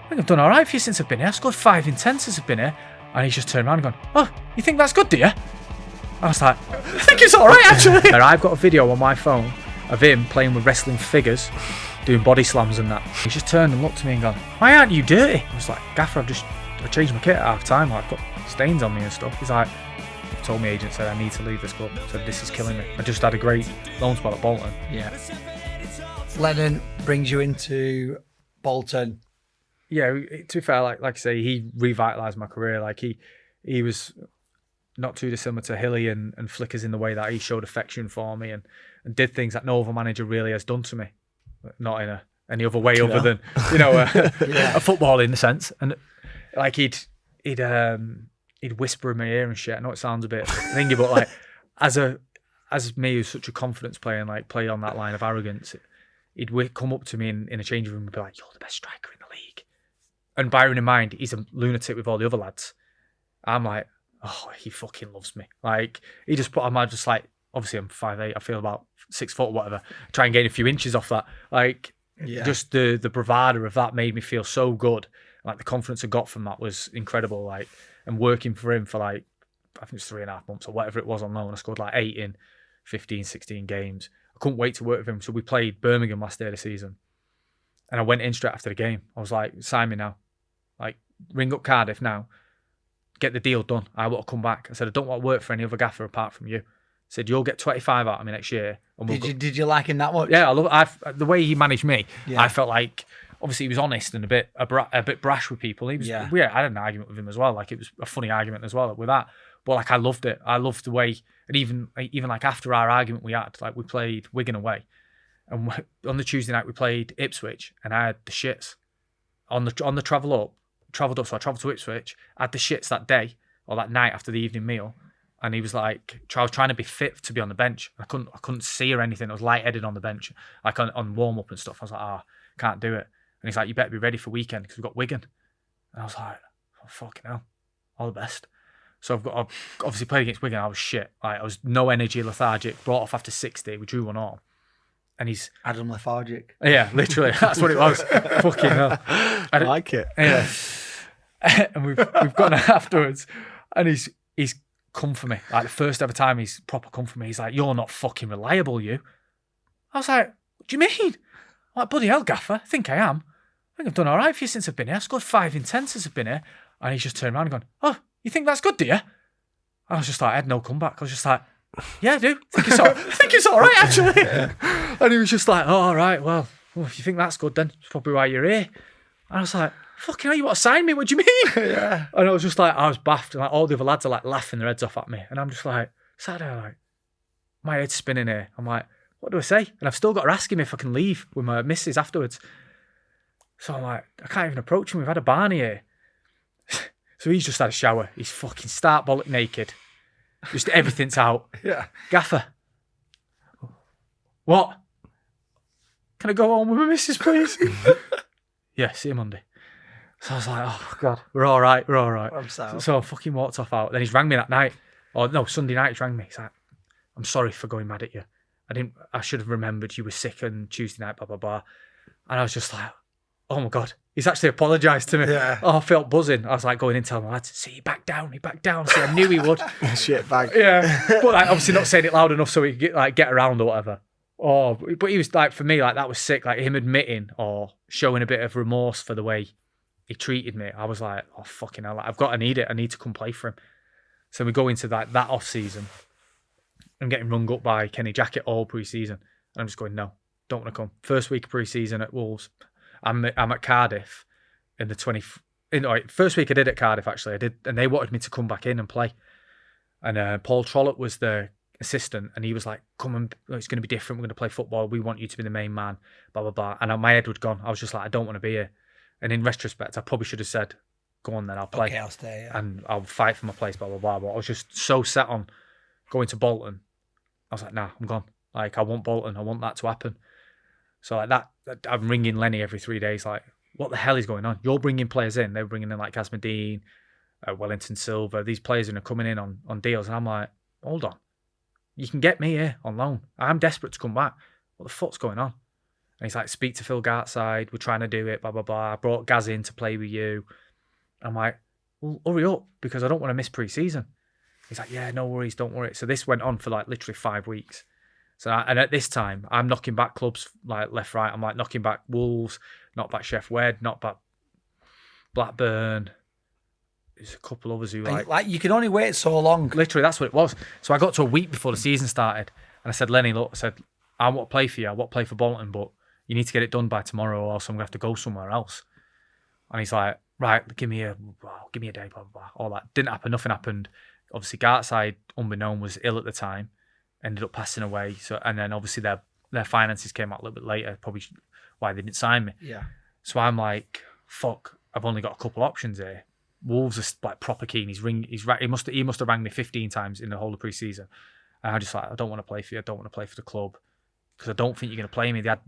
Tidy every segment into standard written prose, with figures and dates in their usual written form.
I think I've done all right for you since I've been here. I've scored 5 in 10 since I've been here. And he's just turned around and gone, oh, you think that's good, do you? I was like, I think it's all right, actually. And I've got a video on my phone of him playing with wrestling figures, doing body slams and that. He just turned and looked at me and gone, why aren't you dirty? I was like, Gaffer, I changed my kit at half time. I've got stains on me and stuff. He's like, told me agent, said I need to leave this club. Said this is killing me. I just had a great loan spell at Bolton. Yeah. Lennon brings you into Bolton. Yeah, to be fair, like I say, he revitalised my career. Like he was not too dissimilar to Hilly and Flickers in the way that he showed affection for me and did things that no other manager really has done to me. Not in any other way other than, a football in a sense. And like he'd whisper in my ear and shit. I know it sounds a bit thingy, but like as me who's such a confidence player and like play on that line of arrogance, he'd come up to me in a changing room and be like, you're the best striker in the league. And bearing in mind, he's a lunatic with all the other lads. I'm like, oh, he fucking loves me. Like, he just put, I'm just like, obviously I'm 5'8", I feel about 6 foot or whatever. Try and gain a few inches off that. Like, just the bravado of that made me feel so good. Like, the confidence I got from that was incredible. Like, and working for him for like, I think it's 3.5 months or whatever it was on loan. I scored like 8 in 15, 16 games. I couldn't wait to work with him. So we played Birmingham last day of the season. And I went in straight after the game. I was like, sign me now. Like, ring up Cardiff now. Get the deal done. I want to come back. I said, I don't want to work for any other gaffer apart from you. I said, you'll get 25 out of me next year. And did you like him that much? Yeah, I love the way he managed me. Yeah. I felt like, obviously he was honest and a bit brash with people. He was, I had an argument with him as well. Like, it was a funny argument as well with that. But like, I loved it. I loved the way, and even like after our argument we had, like we played Wigan away. And on the Tuesday night we played Ipswich and I had the shits. On the travelled up, so I travelled to Ipswich, I had the shits that day or that night after the evening meal. And he was like, I was trying to be fit to be on the bench. I couldn't see or anything. I was lightheaded on the bench, like on warm up and stuff. I was like, can't do it. And he's like, you better be ready for weekend because we've got Wigan. And I was like, oh, fucking hell, all the best. So I've obviously played against Wigan. I was shit. Like, I was no energy, lethargic. Brought off after 60. We drew 1-1. And he's Adam lethargic. Yeah, literally. That's what it was. Fucking hell. I like it. Yeah. And we've gone afterwards, and he's come for me. Like, the first ever time he's proper come for me. He's like, you're not fucking reliable, you. I was like, what do you mean? I'm like, bloody hell, Gaffer, I think I am. I think I've done all right for you since I've been here. I've scored 5 in 10 since I've been here. And he's just turned around and gone, oh, you think that's good, do you? I was just like, I had no comeback. I was just like, yeah, I do. I think it's all right, actually. Yeah. And he was just like, oh, all right, well, if you think that's good, then it's probably why you're here. And I was like, fucking hell, you want to sign me? What do you mean? Yeah. And I was just like, I was baffed. And like, all the other lads are like laughing their heads off at me. And I'm just like, sat there like, my head's spinning here. I'm like, what do I say? And I've still got to ask him if I can leave with my missus afterwards. So I'm like, I can't even approach him. We've had a Barney here. So he's just had a shower. He's fucking stark bollock naked. Just everything's out. Yeah. Gaffer. What? Can I go home with my missus, please? Yeah, see you Monday. So I was like, oh, God, we're all right. I'm sorry. So I fucking walked off out. Then he's rang me that night. Or no, Sunday night he's rang me. He's like, I'm sorry for going mad at you. I should have remembered you were sick on Tuesday night, blah, blah, blah. And I was just like, oh my God. He's actually apologised to me. Yeah. Oh, I felt buzzing. I was like going in telling my lads, see, he backed down. See, I knew he would. Shit bag. Yeah. But like, obviously not saying it loud enough so he could get around or whatever. Oh, but he was like, for me, like that was sick. Like him admitting or showing a bit of remorse for the way he treated me. I was like, oh, fucking hell. Like, I need it. I need to come play for him. So we go into that off season. I'm getting rung up by Kenny Jackett all pre-season. And I'm just going, no, don't want to come. First week of pre-season at Wolves. I'm at Cardiff in the first week I did at Cardiff, actually. I did, and they wanted me to come back in and play. And Paul Trollope was the assistant, and he was like, come and it's going to be different. We're going to play football. We want you to be the main man, blah, blah, blah. And my head was gone. I was just like, I don't want to be here. And in retrospect, I probably should have said, go on then, I'll play. Okay, I'll stay, yeah. And I'll fight for my place, blah, blah, blah. But I was just so set on going to Bolton. I was like, nah, I'm gone. Like, I want Bolton. I want that to happen. So like that, I'm ringing Lenny every 3 days, like, what the hell is going on? You're bringing players in. They're bringing in like Asmodine, Wellington Silva. These players are coming in on deals. And I'm like, hold on. You can get me here on loan. I'm desperate to come back. What the fuck's going on? And he's like, speak to Phil Gartside. We're trying to do it, blah, blah, blah. I brought Gaz in to play with you. I'm like, well, hurry up because I don't want to miss pre-season. He's like, yeah, no worries, don't worry. So this went on for like literally 5 weeks. And at this time, I'm knocking back clubs like left, right. I'm like knocking back Wolves, knock back Sheff Wed, knock back Blackburn. There's a couple others who like you can only wait so long. Literally, that's what it was. So I got to a week before the season started, and I said, Lenny, look, I want to play for you. I want to play for Bolton, but you need to get it done by tomorrow, or else I'm gonna have to go somewhere else. And he's like, right, give me a day, blah blah blah. All that didn't happen. Nothing happened. Obviously, Gartside, unbeknown, was ill at the time. Ended up passing away. So, and then obviously their finances came out a little bit later. Probably why they didn't sign me. Yeah. So I'm like, fuck. I've only got a couple options here. Wolves are like proper keen. He must have rang me 15 times in the whole of pre-season, and I just like, I don't want to play for you. I don't want to play for the club because I don't think you're going to play me. They had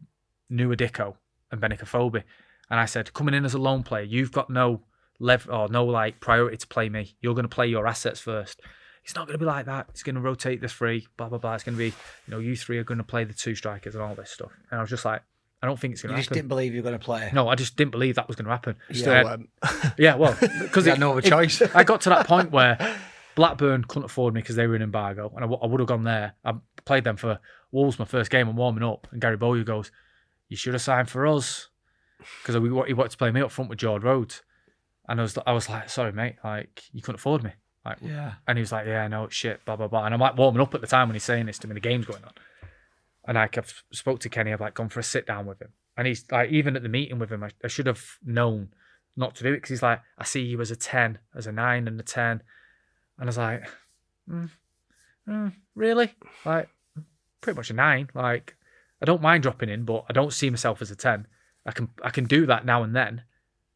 Nuadiko and Benicophobe, and I said, coming in as a loan player, you've got no like priority to play me. You're going to play your assets first. It's not going to be like that. It's going to rotate the three, blah blah blah. It's going to be, you three are going to play the two strikers and all this stuff. And I was just like, I don't think it's going to happen. You just didn't believe you were going to play. No, I just didn't believe that was going to happen. Still went. Yeah, well, because you had no other choice. I got to that point where Blackburn couldn't afford me because they were in embargo, and I would have gone there. I played them for Wolves my first game. I'm warming up, and Gary Bowyer goes, "You should have signed for us," because he wanted to play me up front with George Rhodes, and I was like, "Sorry, mate, like you couldn't afford me." Like, yeah. And he was like, "Yeah, no, shit, blah blah blah," and I'm like warming up at the time when he's saying this to me. The game's going on, and I've spoke to Kenny. I've like gone for a sit down with him. And he's like, even at the meeting with him, I should have known not to do it because he's like, I see you as a 10, as a 9 and a 10. And I was like, really? Like, pretty much a 9. Like, I don't mind dropping in, but I don't see myself as a 10. I can do that now and then,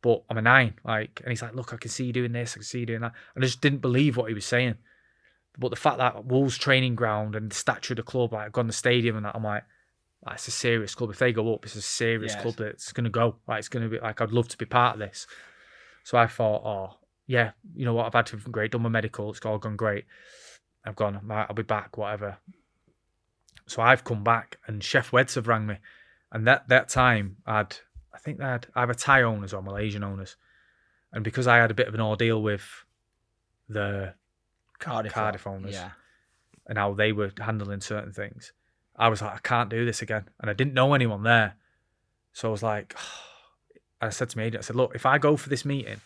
but I'm a 9. Like, and he's like, look, I can see you doing this, I can see you doing that. And I just didn't believe what he was saying. But the fact that Wolves training ground and the stature of the club, like I've gone to the stadium and that, I'm like, it's a serious club. If they go up, it's a serious club that's going to go. Like, it's going to be like, I'd love to be part of this. So I thought, oh, yeah, you know what? I've had everything great, done my medical, it's all gone great. I've gone, I'll be back, whatever. So I've come back and Sheff Weds have rang me. And that time, I think they had either Thai owners or Malaysian owners. And because I had a bit of an ordeal with the Cardiff owners and how they were handling certain things, I was like, I can't do this again. And I didn't know anyone there. So I was like, I said to my agent, I said, look, if I go for this meeting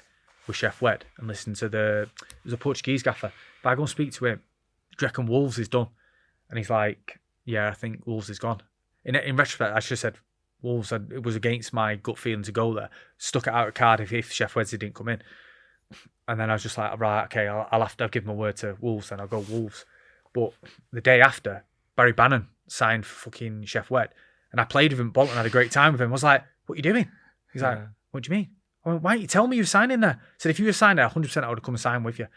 with Sheff Wed and listen to it was a Portuguese gaffer, if I go and speak to him, do you reckon Wolves is done? And he's like, yeah, I think Wolves is gone. In retrospect, I should have said Wolves, it was against my gut feeling to go there. Stuck it out at Cardiff if Sheff Wednesday didn't come in. And then I was just like, right, okay, I'll give my word to Wolves, then I'll go Wolves. But the day after, Barry Bannon signed for fucking Sheff Wed. And I played with him at Bolton, had a great time with him. I was like, what are you doing? He's like, what do you mean? I went, why don't you tell me you're signing there? I said, if you were signed there, 100% I would have come and signed with you.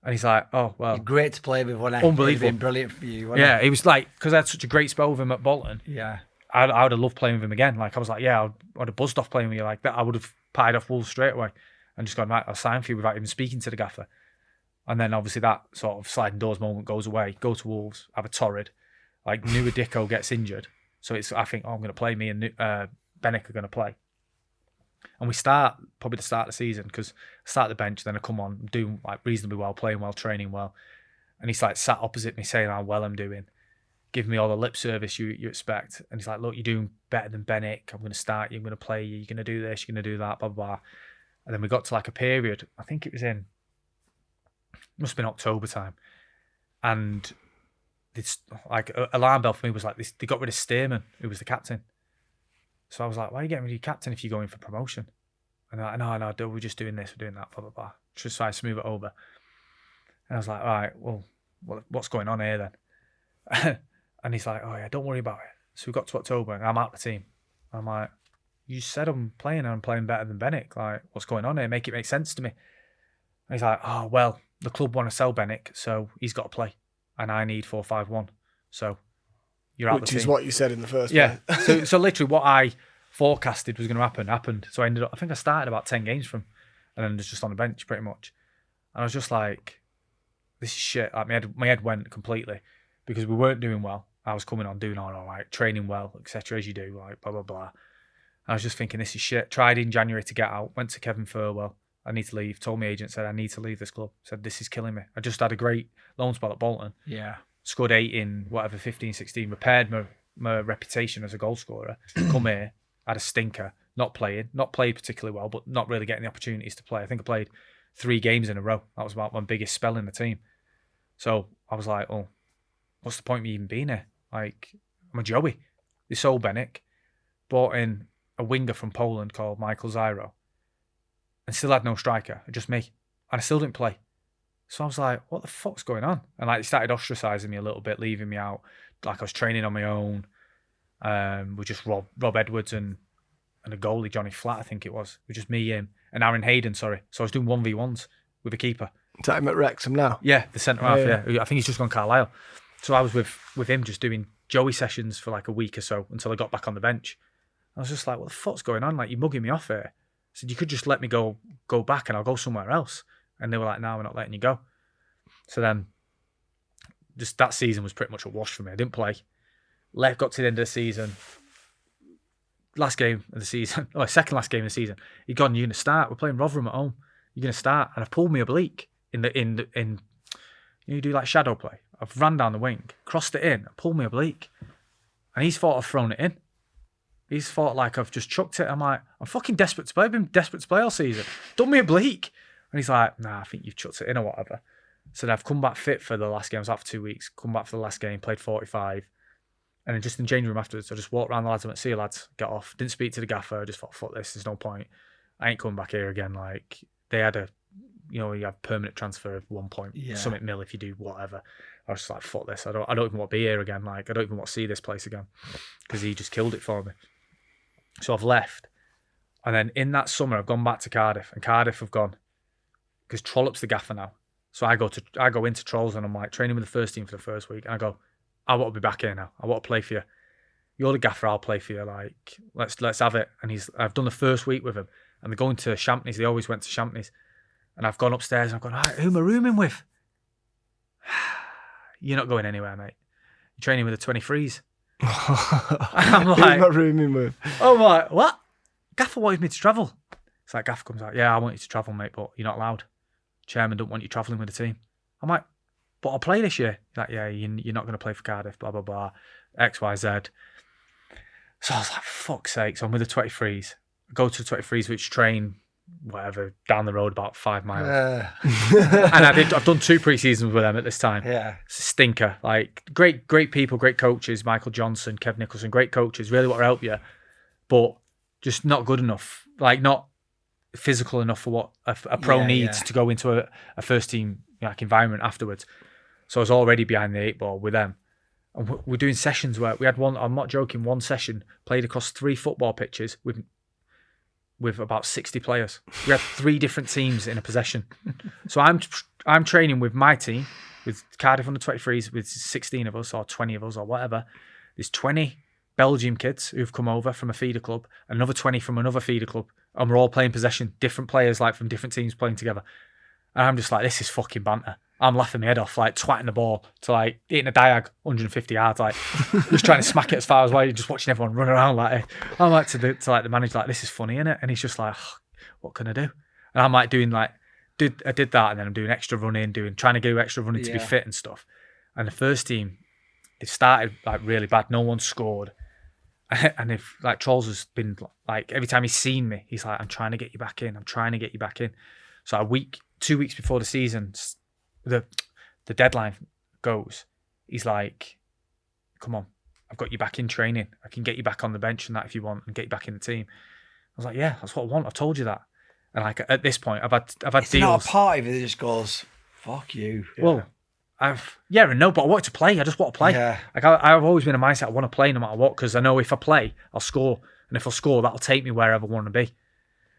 And he's like, oh, well. You're great to play with, wasn't it? Unbelievable. Been brilliant for you, Yeah, he was like, because I had such a great spell with him at Bolton. Yeah. I would have loved playing with him again. Like, I was like, yeah, I'd have buzzed off playing with you like that. I would have pied off Wolves straight away and just gone, right, I'll sign for you without even speaking to the gaffer. And then obviously that sort of sliding doors moment goes away. Go to Wolves, have a torrid. Like, Nuadiko gets injured. So I think, I'm going to play. Me and Benick are going to play. And we start, probably the start of the season, because I start the bench, then I come on, doing like reasonably well, playing well, training well. And he's like sat opposite me saying how well I'm doing, giving me all the lip service you expect. And he's like, look, you're doing better than Benick. I'm going to start you, I'm going to play you, you're going to do this, you're going to do that, blah, blah, blah. And then we got to like a period, I think it must have been October time. And it's like, alarm bell for me was like this, they got rid of Stearman, who was the captain. So I was like, why are you getting rid of your captain if you're going for promotion? And they're like, no, we're just doing this, we're doing that, blah, blah, blah. Just try to smooth it over. And I was like, all right, well, what's going on here then? And he's like, oh yeah, don't worry about it. So we got to October and I'm out the team. I'm like, you said I'm playing better than Benick. Like, what's going on here? Make it make sense to me. And he's like, oh, well, the club want to sell Benick, so he's got to play. And I need 4-5-1. So you're out the team. Which is what you said in the first place. Yeah. So literally what I forecasted was going to happen happened. So I think I started about 10 games from, and then just on the bench pretty much. And I was just like, this is shit. Like my head went completely because we weren't doing well. I was coming on, doing all right, training well, etc. as you do, like blah, blah, blah. I was just thinking, this is shit. Tried in January to get out, went to Kevin Furwell. I need to leave. Told my agent, said, I need to leave this club. Said, this is killing me. I just had a great loan spell at Bolton. Yeah. Scored 8 in, 15, 16. Repaired my reputation as a goal scorer. Come here, had a stinker. Not played particularly well, but not really getting the opportunities to play. I think I played 3 games in a row. That was about my biggest spell in the team. So I was like, oh, what's the point of me even being here? Like, I'm a Joey. They sold Benick, brought in a winger from Poland called Michael Zyro, and still had no striker, just me. And I still didn't play. So I was like, what the fuck's going on? And like, they started ostracising me a little bit, leaving me out. Like, I was training on my own. With just Rob Edwards and a goalie, Johnny Flatt, I think it was. With just me, him, and Aaron Hayden, sorry. So I was doing 1v1s with a keeper. Is that him at Wrexham now? Yeah, the centre half, yeah. I think he's just gone Carlisle. So I was with him just doing Joey sessions for like a week or so until I got back on the bench. I was just like, what the fuck's going on? Like, you're mugging me off here. I said, you could just let me go back and I'll go somewhere else. And they were like, no, we're not letting you go. So then, just that season was pretty much a wash for me. I didn't play. Got to the end of the season. Last game of the season, second last game of the season. He'd gone, you're going to start. We're playing Rotherham at home. You're going to start. And I've pulled me oblique in you do like shadow play. I've ran down the wing, crossed it in, and pulled me oblique. And he's thought I've thrown it in. He's thought like I've just chucked it. I'm like, I'm fucking desperate to play. I've been desperate to play all season. Done me oblique. And he's like, nah, I think you've chucked it in or whatever. So I've come back fit for the last game. I was out for 2 weeks. Come back for the last game, played 45. And then just in the changing room afterwards, I just walked around the lads and went, see you lads, get off. Didn't speak to the gaffer. I just thought, fuck this, there's no point. I ain't coming back here again. Like, they had you have permanent transfer of 1 point, something mil if you do whatever. I was just like, fuck this. I don't even want to be here again. Like, I don't even want to see this place again. Because he just killed it for me. So I've left. And then in that summer, I've gone back to Cardiff. And Cardiff have gone, because Trollope's the gaffer now. So I go into Trolls and I'm like training with the first team for the first week. And I go, I want to be back here now. I want to play for you. You're the gaffer, I'll play for you. Like, let's have it. And I've done the first week with him. And they're going to Champneys. They always went to Champneys. And I've gone upstairs and I've gone, all right, who am I rooming with? You're not going anywhere, mate. You're training with the 23s. I'm like, who am I rooming with? Oh, I'm like, what? Gaffer wanted me to travel. It's like, Gaffer comes out, yeah, I want you to travel, mate, but you're not allowed. Chairman don't want you travelling with the team. I'm like, but I'll play this year. He's like, yeah, you're not going to play for Cardiff, blah, blah, blah, X, Y, Z. So I was like, fuck's sake. So I'm with the 23s. I go to the 23s, which train, whatever, down the road about 5 miles. And I've done 2 pre-seasons with them at this time. Yeah. Stinker. Like, great people, great coaches, Michael Johnson, Kev Nicholson, great coaches, really want to help you, but just not good enough. Like, not physical enough for what a pro needs to go into a first team like environment afterwards. So I was already behind the 8 ball with them. And we're doing sessions where we had one, I'm not joking, one session played across 3 football pitches with about 60 players. We had 3 different teams in a possession. So I'm training with my team, with Cardiff under 23s, with 16 of us or 20 of us or whatever. There's 20 Belgium kids who've come over from a feeder club, another 20 from another feeder club, and we're all playing possession, different players like from different teams playing together. And I'm just like, this is fucking banter. I'm laughing my head off, like twatting the ball to like hitting a diag 150 yards, like just trying to smack it as far as away, just watching everyone run around like. I'm like to the manager, like, this is funny, innit? And he's just like, oh, what can I do? And I'm like doing like, I did that, and then I'm doing extra running, trying to do extra running to be fit and stuff. And the first team, they started like really bad. No one scored. And if like Trolls has been like, every time he's seen me, he's like, I'm trying to get you back in. I'm trying to get you back in. So 2 weeks before the season, the deadline goes, he's like, come on, I've got you back in training. I can get you back on the bench and that if you want, and get you back in the team. I was like, yeah, that's what I want. I've told you that. And like at this point, I've had it's deals. Not a part of it that just goes, fuck you. Well, and no, but I want to play. I just want to play. Yeah. Like I've always been a mindset, I want to play no matter what, because I know if I play, I'll score, and if I score, that'll take me wherever I want to be.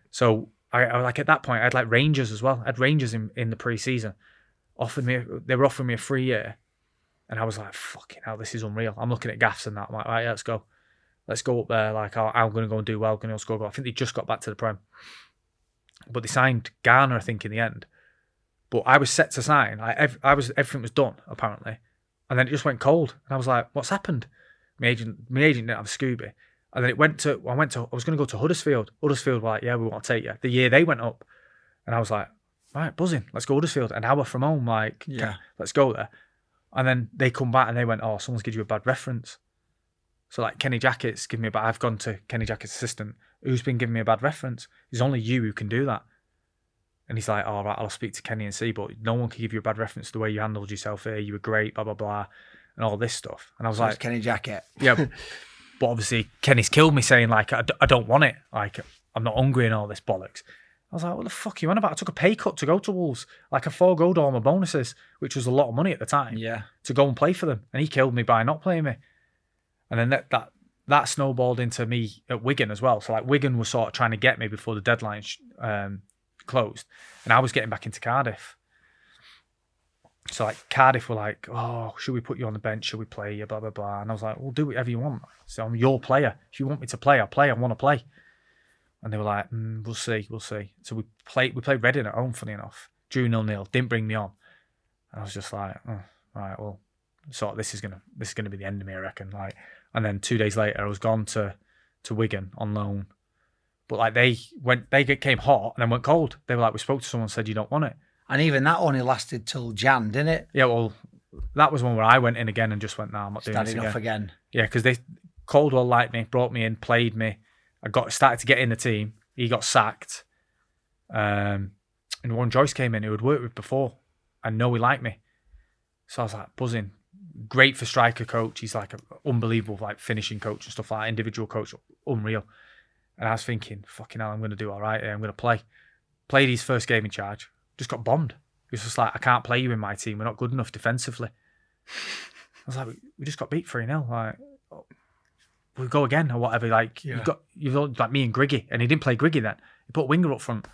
So I like at that point, I had like Rangers as well. I had Rangers in the pre-season. They were offering me a 3 year, and I was like, fucking hell, this is unreal. I'm looking at gaffs and that. I'm like, right, let's go up there. Like, I'm going to go and do well. Going to score goal. I think they just got back to the Prem, but they signed Garner, I think, in the end. But I was set to sign. Everything was done apparently, And then it just went cold. And I was like, what's happened? My agent didn't have a Scooby. And then I was going to go to Huddersfield. Huddersfield were like, yeah, we want to take you. The year they went up. And I was like, right, buzzing. Let's go Huddersfield. An hour from home. Like, Yeah. let's go there. And then they come back and they went, oh, someone's given you a bad reference. So like Kenny Jackett's given me I've gone to Kenny Jackett's assistant, who's been giving me a bad reference. It's only you who can do that. And he's like, all right, I'll speak to Kenny and see, but no one can give you a bad reference to the way you handled yourself here. You were great, blah, blah, blah, and all this stuff. And I was So like, it's Kenny Jackett. yeah, but obviously Kenny's killed me saying like, I don't want it. Like, I'm not hungry and all this bollocks. I was like, what the fuck are you on about? I took a pay cut to go to Wolves, like a foregoed all my bonuses, which was a lot of money at the time, Yeah. to go and play for them. And he killed me by not playing me. And then that snowballed into me at Wigan as well. So like Wigan was sort of trying to get me before the deadline closed, and I was getting back into Cardiff. So like Cardiff were like, oh, should we put you on the bench? Should we play you? Blah, blah, blah. And I was like, well, do whatever you want. So I'm your player. If you want me to play, I'll play. I want to play. And they were like, we'll see. So we played Reading at home, funny enough. Drew 0-0, didn't bring me on. And I was just like, oh, right, well, so this is gonna be the end of me, I reckon. Like, and then 2 days later, I was gone to Wigan on loan. But like they came hot and then went cold. They were like, we spoke to someone, said you don't want it. And even that only lasted till Jan, didn't it? Yeah, well, that was one where I went in again and just went, nah, I'm not doing this Started again. off again. Yeah, because Caldwell liked me, brought me in, played me. I started to get in the team. He got sacked. And Warren Joyce came in, who had worked with before, and know he liked me. So I was like, buzzing. Great for striker coach. He's like an unbelievable like finishing coach and stuff like that. Individual coach, unreal. And I was thinking, fucking hell, I'm going to do all right here. I'm going to play. Played his first game in charge. Just got bombed. He was just like, I can't play you in my team. We're not good enough defensively. I was like, we just got beat 3-0. Like, we'll go again or whatever. Like, you've got like me and Griggy. And he didn't play Griggy then. He put Winger up front.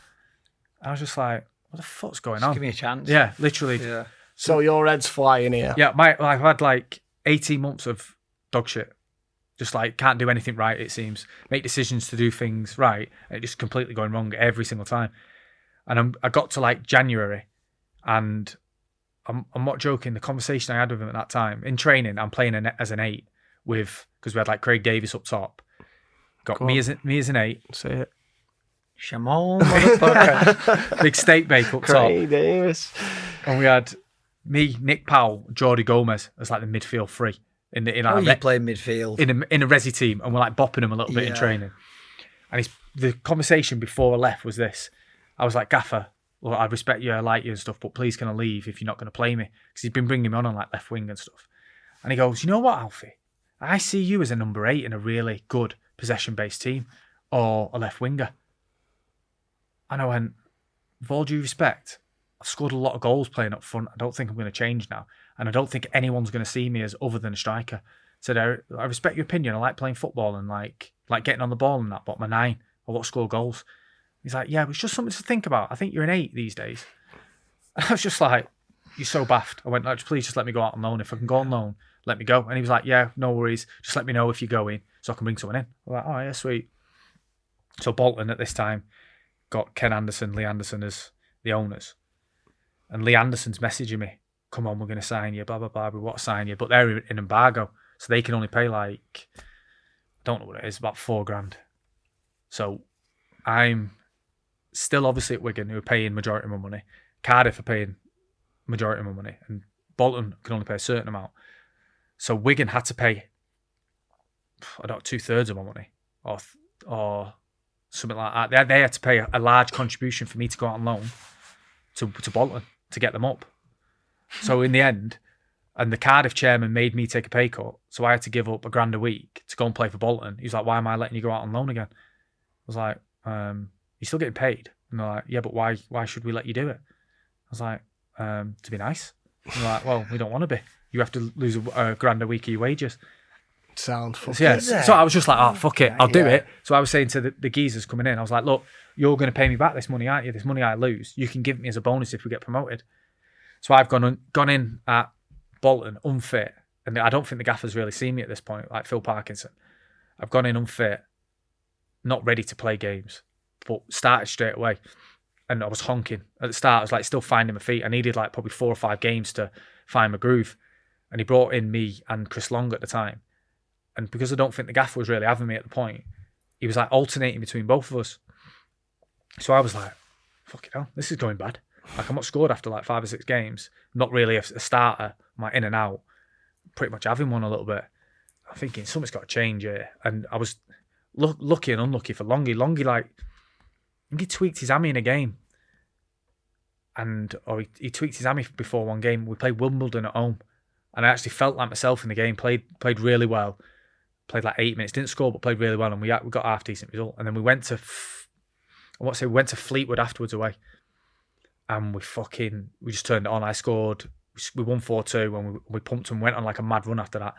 I was just like, what the fuck's going on? Give me a chance. Yeah, literally. Yeah. So your head's flying here. Yeah, I've had like 18 months of dog shit. Just like can't do anything right, it seems. Make decisions to do things right, and it just completely going wrong every single time. And I got to like January, and I'm not joking. The conversation I had with him at that time in training, I'm playing as an 8 because we had like Craig Davis up top. Got me as an 8. Say it. Shamon, motherfucker. Big steak bake up top. Craig Davis. And we had me, Nick Powell, Jordi Gomez as like the midfield 3. In you play midfield. in a resi team, and we're like bopping him a little bit in training. And the conversation before I left was this. I was like, Gaffer, well, I respect you, I like you and stuff, but please can I leave if you're not going to play me? Because he's been bringing me on like left wing and stuff. And he goes, you know what, Alfie? I see you as a number 8 in a really good possession-based team or a left winger. And I went, with all due respect, I've scored a lot of goals playing up front. I don't think I'm going to change now. And I don't think anyone's going to see me as other than a striker. So I respect your opinion. I like playing football and like getting on the ball and that, but I'm a 9. I won't score goals. He's like, yeah, but it's just something to think about. I think you're an 8 these days. And I was just like, you're so baffed. I went, no, please just let me go out on loan. If I can go on loan, let me go. And he was like, yeah, no worries. Just let me know if you're going so I can bring someone in. I'm like, oh, yeah, sweet. So Bolton at this time got Ken Anderson, Lee Anderson as the owners. And Lee Anderson's messaging me, come on, we're going to sign you, blah, blah, blah, we want to sign you. But they're in embargo, so they can only pay like, I don't know what it is, about $4,000. So I'm still obviously at Wigan, who are paying majority of my money. Cardiff are paying majority of my money. And Bolton can only pay a certain amount. So Wigan had to pay, I don't know, 2/3 of my money. Or something like that. They had to pay a large contribution for me to go out on loan to Bolton to get them up. So in the end, and the Cardiff chairman made me take a pay cut, so I had to give up $1,000 a week to go and play for Bolton. He was like, why am I letting you go out on loan again? I was like, you're still getting paid. And they're like, yeah, but why should we let you do it? I was like, to be nice. And they're like, well, we don't want to be. You have to lose $1,000 a week of your wages. Sound fucking. Yeah, so I was just like, oh, fuck it, I'll do it. So I was saying to the geezers coming in, I was like, look, you're going to pay me back this money, aren't you? This money I lose, you can give me as a bonus if we get promoted. So I've gone in at Bolton unfit, and I don't think the gaffer's really seen me at this point, like Phil Parkinson. I've gone in unfit, not ready to play games, but started straight away. And I was honking. At the start, I was like still finding my feet. I needed like probably 4 or 5 games to find my groove. and he brought in me and Chris Long at the time. And because I don't think the gaffer was really having me at the point, he was like alternating between both of us. So I was like, fucking hell, this is going bad. Like, I'm not scored after like 5 or 6 games. Not really a starter. I'm like in and out. Pretty much having one a little bit. I'm thinking something's got to change here. And I was lucky and unlucky for Longy. Longy, like, I think he tweaked his hammy in a game. Or he tweaked his hammy before one game. We played Wimbledon at home. And I actually felt like myself in the game. Played really well. Played like 8 minutes. Didn't score, but played really well. And we got a half-decent result. And then we went to... we went to Fleetwood afterwards away. And we just turned it on. I scored. We won 4-2 and we pumped and went on like a mad run after that.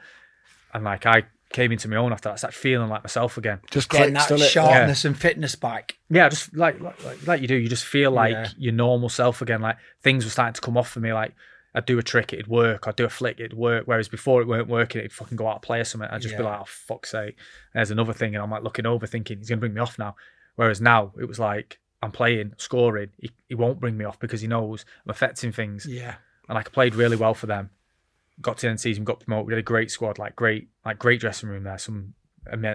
And like I came into my own after that. I started feeling like myself again. Just getting that sharpness and fitness back. Yeah, just like you do. You just feel like your normal self again. Like things were starting to come off for me. Like I'd do a trick, it'd work. I'd do a flick, it'd work. Whereas before it weren't working, it'd fucking go out of play or something. I'd just be like, oh, fuck's sake. And there's another thing. And I'm like looking over thinking, he's going to bring me off now. Whereas now it was like, I'm playing, scoring. He won't bring me off because he knows I'm affecting things. Yeah. And like I played really well for them. Got to the end of the season, got promoted. We had a great squad, great dressing room there. Some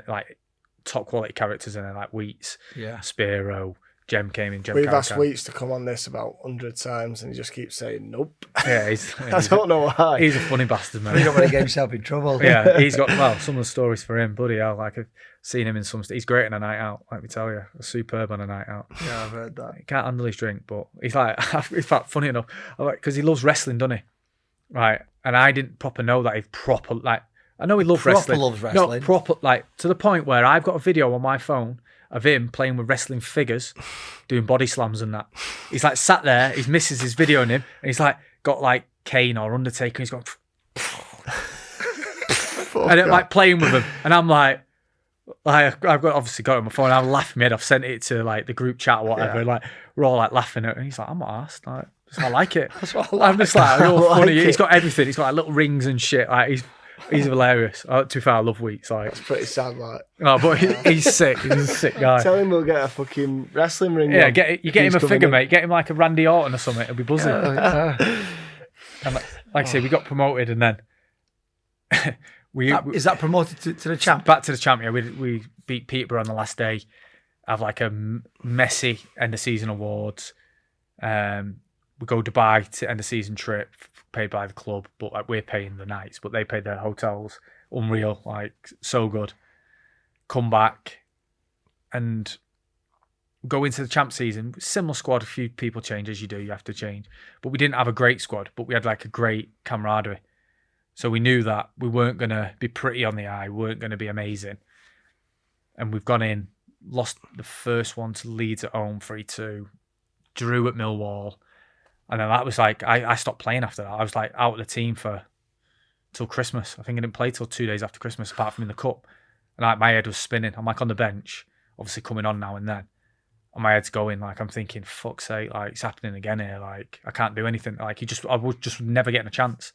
like top quality characters in there, like Wheats, Spiro, Jem came in. We've asked Wheats to come on this about 100 times, and he just keeps saying nope. Yeah, I don't know why. He's a funny bastard, man. He don't want to get himself in trouble. Yeah, he's got some of the stories for him, buddy. Like I've seen him in some. He's great on a night out. Let me tell you, superb on a night out. Yeah, I've heard that. He can't handle his drink, but he's like. In fact, funny enough, because he loves wrestling, doesn't he? Right, and I didn't proper know that he proper like. I know he loves wrestling. Loves wrestling. No, proper like to the point where I've got a video on my phone of him playing with wrestling figures, doing body slams and that. He's like sat there, his missus is videoing him, and he's like got like Kane or Undertaker, and he's going, and it, like playing with him, and I'm like I've obviously got it on my phone. I'm laughing my head off, sent it to like the group chat or whatever. And, like we're all like laughing at it, and he's like, I'm not arsed. Like, I like it. I'm just like, oh, funny. He's got everything. He's got like little rings and shit. Like he's hilarious. To be fair, I love Wheats. Like that's pretty sad. Like, oh, but he's sick. He's a sick guy. Tell him we'll get a fucking wrestling ring. Yeah, you get him a figure, mate. Get him like a Randy Orton or something. It'll be buzzing. And like I say, we got promoted, and then is that promoted to the champ? Back to the champion. We beat Peterborough on the last day. Have like a messy end of season awards. We go Dubai to end of season trip, paid by the club, but like we're paying the nights, but they paid their hotels. Unreal, like so good. Come back and go into the champ season. Similar squad, a few people change as you do. You have to change, but we didn't have a great squad, but we had like a great camaraderie. So we knew that we weren't going to be pretty on the eye, weren't going to be amazing. And we've gone in, lost the first one to Leeds at home 3-2, drew at Millwall. And then that was like, I stopped playing after that. I was like out of the team till Christmas. I think I didn't play till 2 days after Christmas, apart from in the cup. And like my head was spinning. I'm like on the bench, obviously coming on now and then. And my head's going, like I'm thinking, fuck's sake, like it's happening again here. Like I can't do anything. Like I was just never getting a chance.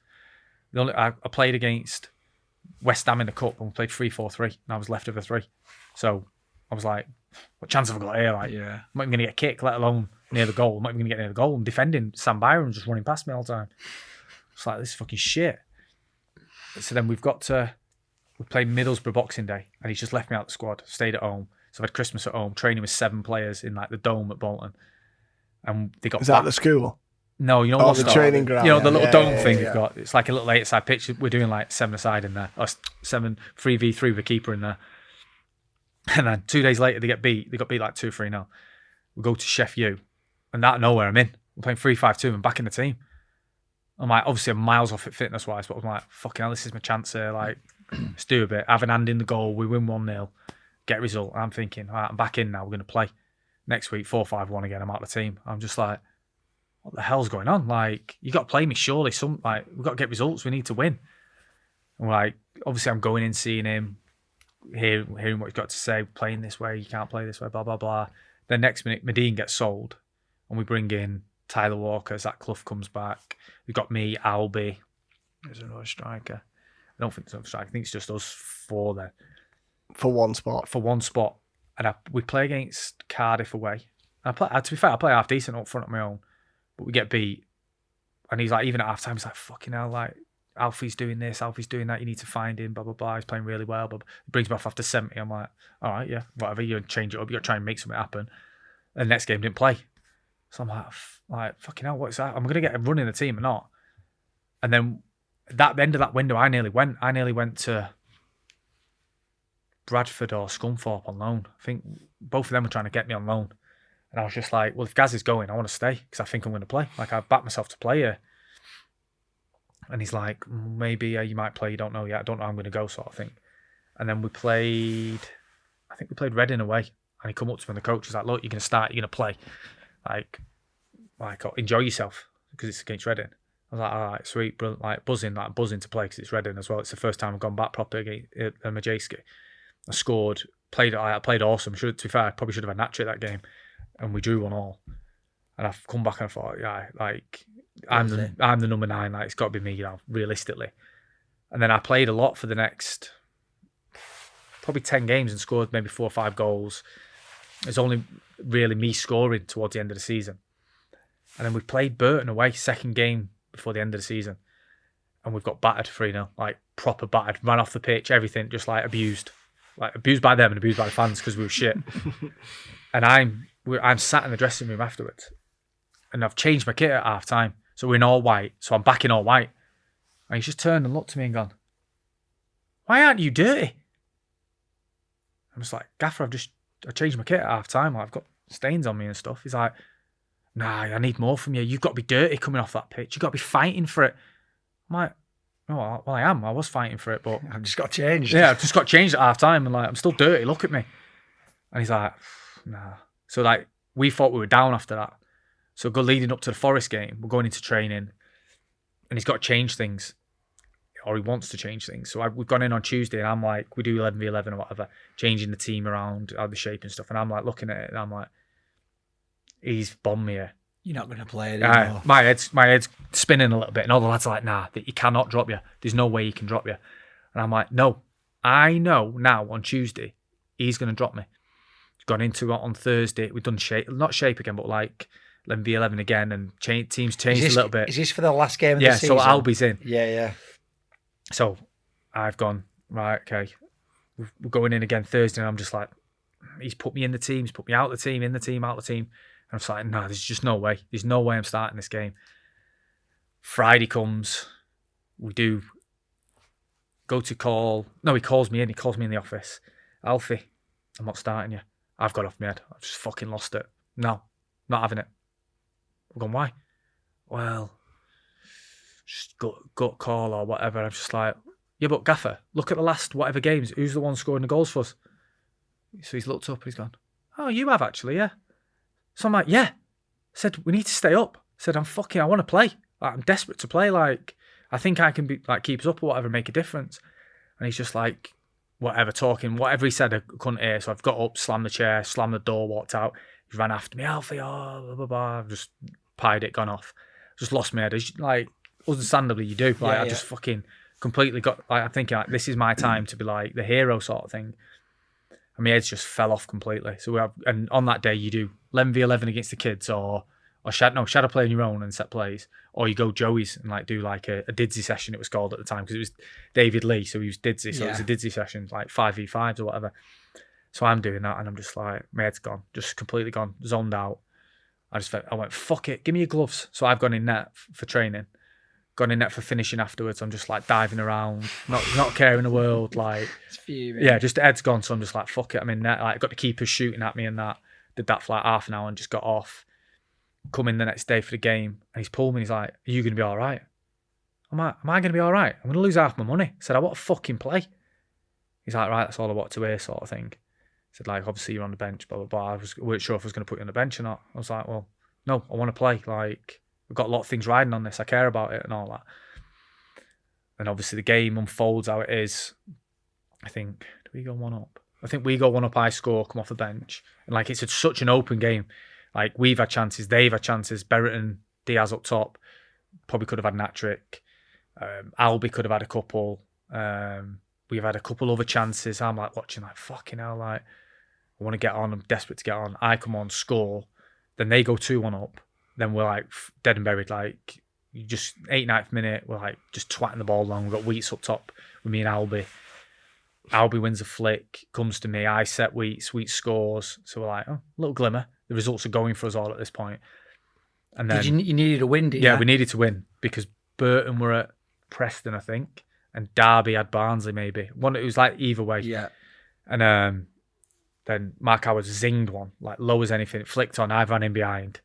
I played against West Ham in the cup and we played 3-4-3 and I was left of a 3. So I was like, what chance have I got here? Like, I'm not even going to get a kick, let alone near the goal. I'm not even going to get near the goal. I'm defending Sam Byram, just running past me all the time. It's like, this is fucking shit. So then we played Middlesbrough Boxing Day and he's just left me out the squad, stayed at home. So I had Christmas at home, training with 7 players in like the dome at Bolton. And they got Is that the school? No, you know the training ground. You know, the little dome thing you've got. It's like a little 8-a-side pitch. We're doing like 7-a-side in there. Or 3v3 with a keeper in there. And then 2 days later, they got beat like 2-3-0. We go to Chef U. And out of nowhere, I'm in. We're playing 3-5-2. I'm back in the team. I'm like, obviously, I'm miles off it fitness-wise, but I'm like, fucking hell, this is my chance here. Like, let's do a bit. Have an hand in the goal. We win 1-0. Get a result. And I'm thinking, all right, I'm back in now. We're going to play. Next week, 4-5-1 again. I'm out of the team. I'm just like, what the hell's going on? Like, you got to play me, surely. We've got to get results. We need to win. And we're like, obviously, I'm going in, seeing him, hearing what he's got to say, playing this way, you can't play this way, blah, blah, blah. Then next minute, Medine gets sold, and we bring in Tyler Walker, Zach Clough comes back. We've got me, Albie. There's another striker. I don't think there's another striker. I think it's just us 4 then. For one spot. And we play against Cardiff away. And to be fair, I play half decent up front on my own. But we get beat. And he's like, even at half time, he's like, fucking hell, like, Alfie's doing this, Alfie's doing that. You need to find him. Blah blah blah. He's playing really well. But he brings me off after 70. I'm like, all right, yeah, whatever. You change it up. You got to try and make something happen. And the next game didn't play. So I'm like, fucking hell, what's that? I'm gonna get a run in the team or not? And then that end of that window, I nearly went to Bradford or Scunthorpe on loan. I think both of them were trying to get me on loan. And I was just like, well, if Gaz is going, I want to stay because I think I'm going to play. Like, I backed myself to play here. And he's like, maybe you might play, you don't know yet. I don't know how I'm going to go, sort of thing. And then we played Reading away. And he come up to me and the coach was like, look, you're going to start, you're going to play. Like enjoy yourself because it's against Reading. I was like, all right, sweet, brilliant, like buzzing to play because it's Reading as well. It's the first time I've gone back proper against Majeski. I scored, I played awesome. To be fair, I probably should have had a hat-trick that game. And we drew 1-1. And I've come back and I thought, yeah, like I'm the number 9. Like it's got to be me, you know, realistically. And then I played a lot for the next probably 10 games and scored maybe 4 or 5 goals. It's only really me scoring towards the end of the season. And then we played Burton away, second game before the end of the season. And we've got battered 3-0, like proper battered. Ran off the pitch, everything, just like abused. Like abused by them and abused by the fans because we were shit. And I'm sat in the dressing room afterwards. And I've changed my kit at half time. So we're in all white. So I'm back in all white. And he's just turned and looked at me and gone, why aren't you dirty? I'm just like, Gaffer, I changed my kit at half time. I've got stains on me and stuff. He's like, nah, I need more from you. You've got to be dirty coming off that pitch. You've got to be fighting for it. I'm like, oh, well, I am. I was fighting for it, but I've just got changed. Yeah, I've just got changed at half time and like, I'm still dirty. Look at me. And he's like, nah. So like, we thought we were down after that. So go leading up to the Forest game. We're going into training and he's got to change things. Or he wants to change things. So we've gone in on Tuesday and I'm like, we do 11v11 or whatever, changing the team around, the shape and stuff. And I'm like looking at it and I'm like, he's bombed me here. You're not going to play it anymore. My head's spinning a little bit. And all the lads are like, nah, he cannot drop you. There's no way he can drop you. And I'm like, no, I know now on Tuesday, he's going to drop me. He's gone into it on Thursday. We've done not shape again, but like 11v11 again. And teams changed a little bit. Is this for the last game of the season? Yeah, so Albie's in. Yeah. So I've gone, right, okay, we're going in again Thursday and I'm just like, he's put me in the team, he's put me out the team, in the team, out the team. And I'm just like, no, there's just no way. There's no way I'm starting this game. Friday comes, we do go to call. No, he calls me in the office. Alfie, I'm not starting you. I've got off my head. I've just fucking lost it. No, not having it. I've gone, why? Well, just gut call or whatever. I'm just like, yeah, but Gaffer, look at the last whatever games. Who's the one scoring the goals for us? So he's looked up and he's gone, oh, you have actually, yeah. So I'm like, yeah. I said, we need to stay up. I said, I want to play. Like, I'm desperate to play. Like, I think I can be like keep us up or whatever, make a difference. And he's just like, whatever, talking, whatever he said, I couldn't hear. So I've got up, slammed the chair, slammed the door, walked out. He ran after me, Alfie, oh, blah, blah, blah. I've just pied it, gone off. Just lost my head. Like, understandably, you do. Like, I just fucking completely got, like, I'm thinking, like, this is my time to be like the hero sort of thing. And my head's just fell off completely. So and on that day, you do 11v11 against the kids or shadow play on your own and set plays. Or you go Joey's and like do like a Didsy session, it was called at the time, because it was David Lee, so he was Didsy. So it was a Didsy session, like 5v5s or whatever. So I'm doing that and I'm just like, my head's gone, just completely gone, zoned out. I went, fuck it, give me your gloves. So I've gone in net for training, gone in net for finishing afterwards. I'm just like diving around, not caring the world. Like, yeah, just the head's gone. So I'm just like, fuck it, I'm in net. Like, got the keepers shooting at me and that. Did that for like half an hour and just got off. Come in the next day for the game and he's pulled me and he's like, are you going to be all right? I'm like, am I going to be all right? I'm going to lose half my money. I said, I want to fucking play. He's like, right, that's all I want to hear, sort of thing. I said, like, obviously you're on the bench, blah, blah, blah. I weren't sure if I was going to put you on the bench or not. I was like, well, no, I want to play. Like, I've got a lot of things riding on this. I care about it and all that. And obviously the game unfolds how it is. I think, do we go 1-up? I think we go 1-up, I score, come off the bench. And like, it's such an open game. Like, we've had chances, they've had chances. Berriton, Diaz up top, probably could have had an hat-trick. Albie could have had a couple. We've had a couple other chances. I'm like watching, like, fucking hell, like, I want to get on. I'm desperate to get on. I come on, score. Then they go 2-1 up. Then we're like dead and buried. Like, You just 89th minute, we're like just twatting the ball long. We've got Wheats up top with me and Albie. Albie wins a flick, comes to me. I set Wheats. Wheats scores. So we're like, oh, a little glimmer. The results are going for us all at this point. And then you needed a win, didn't you? Yeah, we needed to win because Burton were at Preston, I think, and Derby had Barnsley maybe. One, it was like either way. Yeah. And then Mark Howard zinged one, like low as anything. It flicked on. I ran in behind.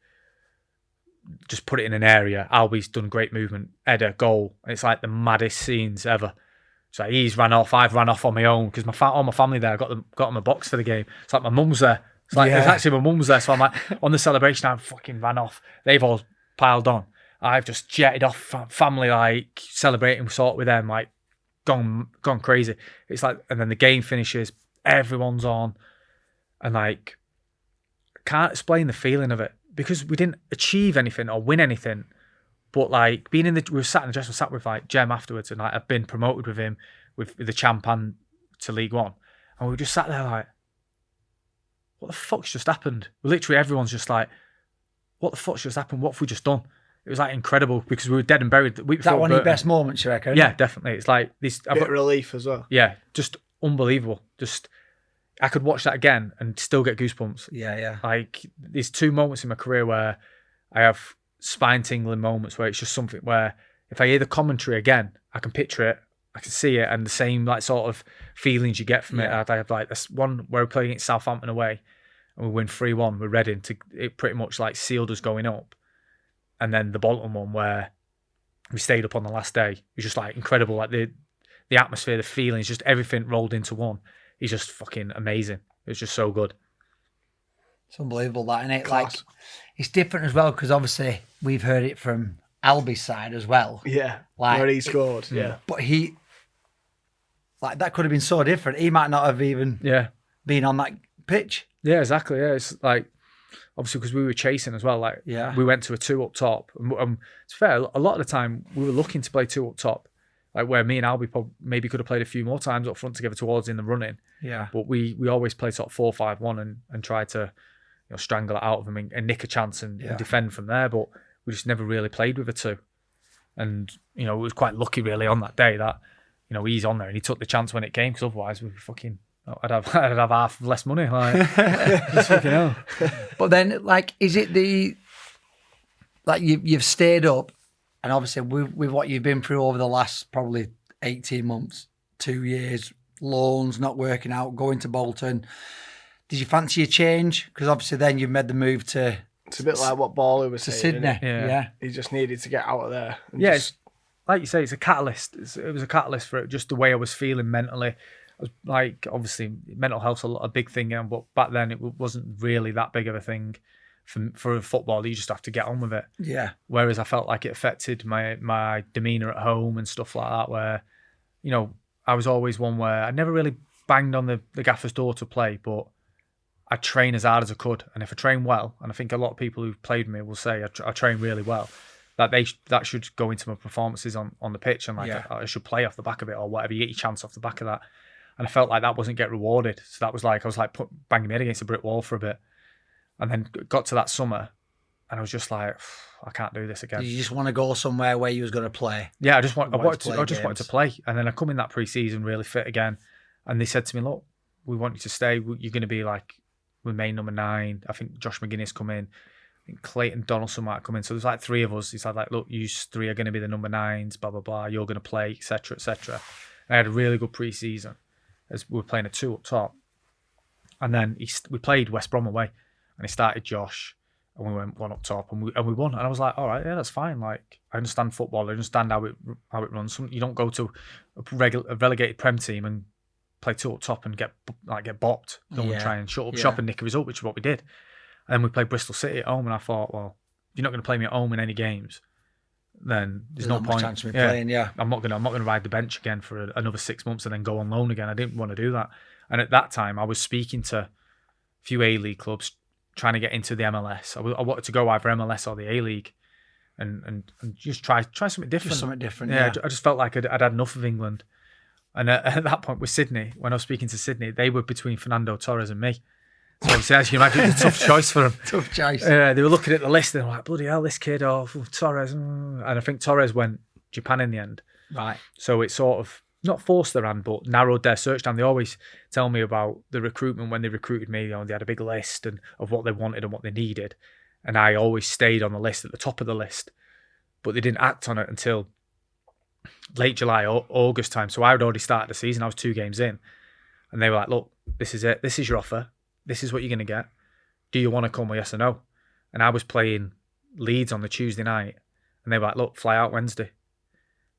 Just put it in an area. Albie's done great movement. Header, goal. And it's like the maddest scenes ever. It's like he's ran off. I've ran off on my own because all my family there got them a box for the game. It's like my mum's there. It's like it's actually my mum's there. So I'm like on the celebration. I fucking ran off. They've all piled on. I've just jetted off. Family like celebrating sort with them. Like gone crazy. It's like, and then the game finishes. Everyone's on, and like can't explain the feeling of it because we didn't achieve anything or win anything. But like being we were sat in the dressing room, sat with like Jem afterwards, and like I've been promoted with him with the champ and to League One, and we were just sat there like, what the fuck's just happened? Literally everyone's just like, what the fuck's just happened? What have we just done? It was like incredible because we were dead and buried the week before. Is that one of your best moments, you reckon? Yeah, definitely. It's like this bit of relief as well. Yeah, just unbelievable. Just I could watch that again and still get goosebumps. Yeah. Like there's 2 moments in my career where I have spine-tingling moments where it's just something where if I hear the commentary again, I can picture it, I can see it, and the same like sort of feelings you get from it. I have like this one where we're playing against Southampton away and we win 3-1 with Reading. It pretty much like sealed us going up. And then the Bolton one where we stayed up on the last day. It was just like incredible. Like the atmosphere, the feelings, just everything rolled into one. He's just fucking amazing. It was just so good. It's unbelievable that, isn't it? Like, it's different as well because obviously we've heard it from Albie's side as well. Yeah, like, where he scored. Yeah. But that could have been so different. He might not have even been on that pitch. Yeah, exactly. Yeah, it's like, obviously because we were chasing as well. Like, we went to a 2 up top. And it's fair, a lot of the time we were looking to play 2 up top. Like where me and Albie maybe could have played a few more times up front together towards in the running. Yeah. But we always played sort of 4-5-1 and tried to strangle it out of him and nick a chance and defend from there. But we just never really played with a 2. And, it was quite lucky really on that day that, he's on there and he took the chance when it came because otherwise we'd be fucking... I'd have half less money. Like, just fucking hell. But then, like, is it you've stayed up, and obviously with what you've been through over the last probably 18 months, 2 years, loans not working out, going to Bolton. Did you fancy a change? Because obviously then you've made the move to... It's a bit like what Bally was saying. Sydney. Yeah. He just needed to get out of there. It's, like you say, it's a catalyst. It was a catalyst for it, just the way I was feeling mentally. I was like, obviously, mental health's a big thing, but back then it wasn't really that big of a thing for football. You just have to get on with it. Yeah. Whereas I felt like it affected my demeanour at home and stuff like that, where, I was always one where I never really banged on the gaffer's door to play, but I train as hard as I could. And if I train well, and I think a lot of people who've played with me will say I train really well, that should go into my performances on the pitch, and like I should play off the back of it or whatever. You get your chance off the back of that. And I felt like that wasn't get rewarded. So that was like, I was like banging my head against a brick wall for a bit. And then got to that summer and I was just like, I can't do this again. Did you just want to go somewhere where you was going to play? Yeah, I just wanted to play. And then I come in that pre-season really fit again. And they said to me, look, we want you to stay. You're going to be like, we main number 9. I think Josh McGuinness come in. I think Clayton Donaldson might come in. So there's like 3 of us. He said like, look, you 3 are going to be the number 9s, blah, blah, blah. You're going to play, etc., etc. I had a really good pre-season as we were playing a 2 up top. And then we played West Brom away and he started Josh and we went 1 up top and we won. And I was like, all right, yeah, that's fine. Like, I understand football. I understand how it runs. You don't go to a relegated Prem team and play 2 up top and get bopped. Don't try and shut up shop and nick a result, which is what we did. And then we played Bristol City at home and I thought, well, if you're not going to play me at home in any games, then there's no point. Chance of me playing, I'm not gonna ride the bench again for another 6 months and then go on loan again. I didn't want to do that. And at that time, I was speaking to a few A-League clubs trying to get into the MLS. I wanted to go either MLS or the A-League, and just try something different. Just something different. Yeah, I just felt like I'd had enough of England. And at that point with Sydney, when I was speaking to Sydney, they were between Fernando Torres and me. So obviously, as you imagine, it's a tough choice for them. Tough choice. They were looking at the list and they were like, bloody hell, this kid, Torres. And I think Torres went Japan in the end. Right. So it sort of, not forced their hand, but narrowed their search down. They always tell me about the recruitment when they recruited me. They had a big list of what they wanted and what they needed. And I always stayed on the list, at the top of the list. But they didn't act on it until late July or August time. So I had already started the season. I was 2 games in. And they were like, look, this is it. This is your offer. This is what you're going to get. Do you want to come, or yes or no? And I was playing Leeds on the Tuesday night. And they were like, look, fly out Wednesday.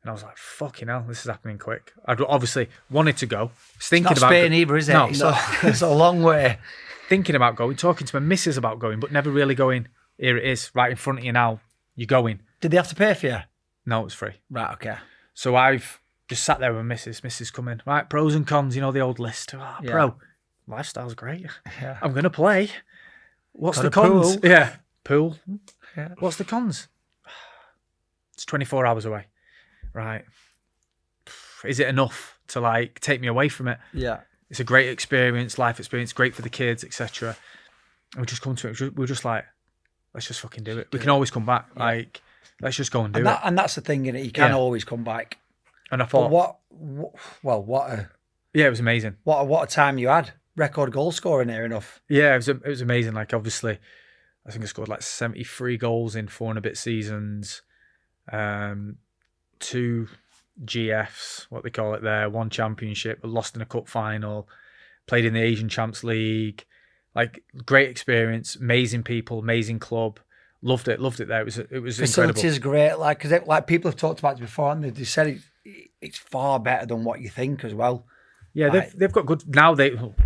And I was like, fucking hell, this is happening quick. I'd obviously wanted to go. It's not Spain either, is it? No. It's a long way. Thinking about going, talking to my missus about going, but never really going, here it is, right in front of you now, you're going. Did they have to pay for you? No, it was free. Right, okay. So I've just sat there with missus come in. Right, pros and cons, the old list. Pro, lifestyle's great. Yeah. I'm going to play. What's Got the a cons? pool. Yeah, pool. Yeah. What's the cons? It's 24 hours away. Right. Is it enough to take me away from it? Yeah. It's a great experience, life experience, great for the kids, etc. And we just come to it. We're just like, let's just fucking do it. We can always come back. Yeah. Let's just go and do it. And that's the thing, innit? You can always come back. And I thought, yeah, it was amazing. What a time you had. Record goal scoring there enough. Yeah, it was amazing. Obviously, I think I scored 73 goals in 4 and a bit seasons. 2 GFs, what they call it there, 1 championship, lost in a cup final, played in the Asian Champs League. Great experience, amazing people, amazing club. Loved it there. It was incredible. Facilities great, because people have talked about it before, and they said it's far better than what you think as well. Yeah, they've got good now.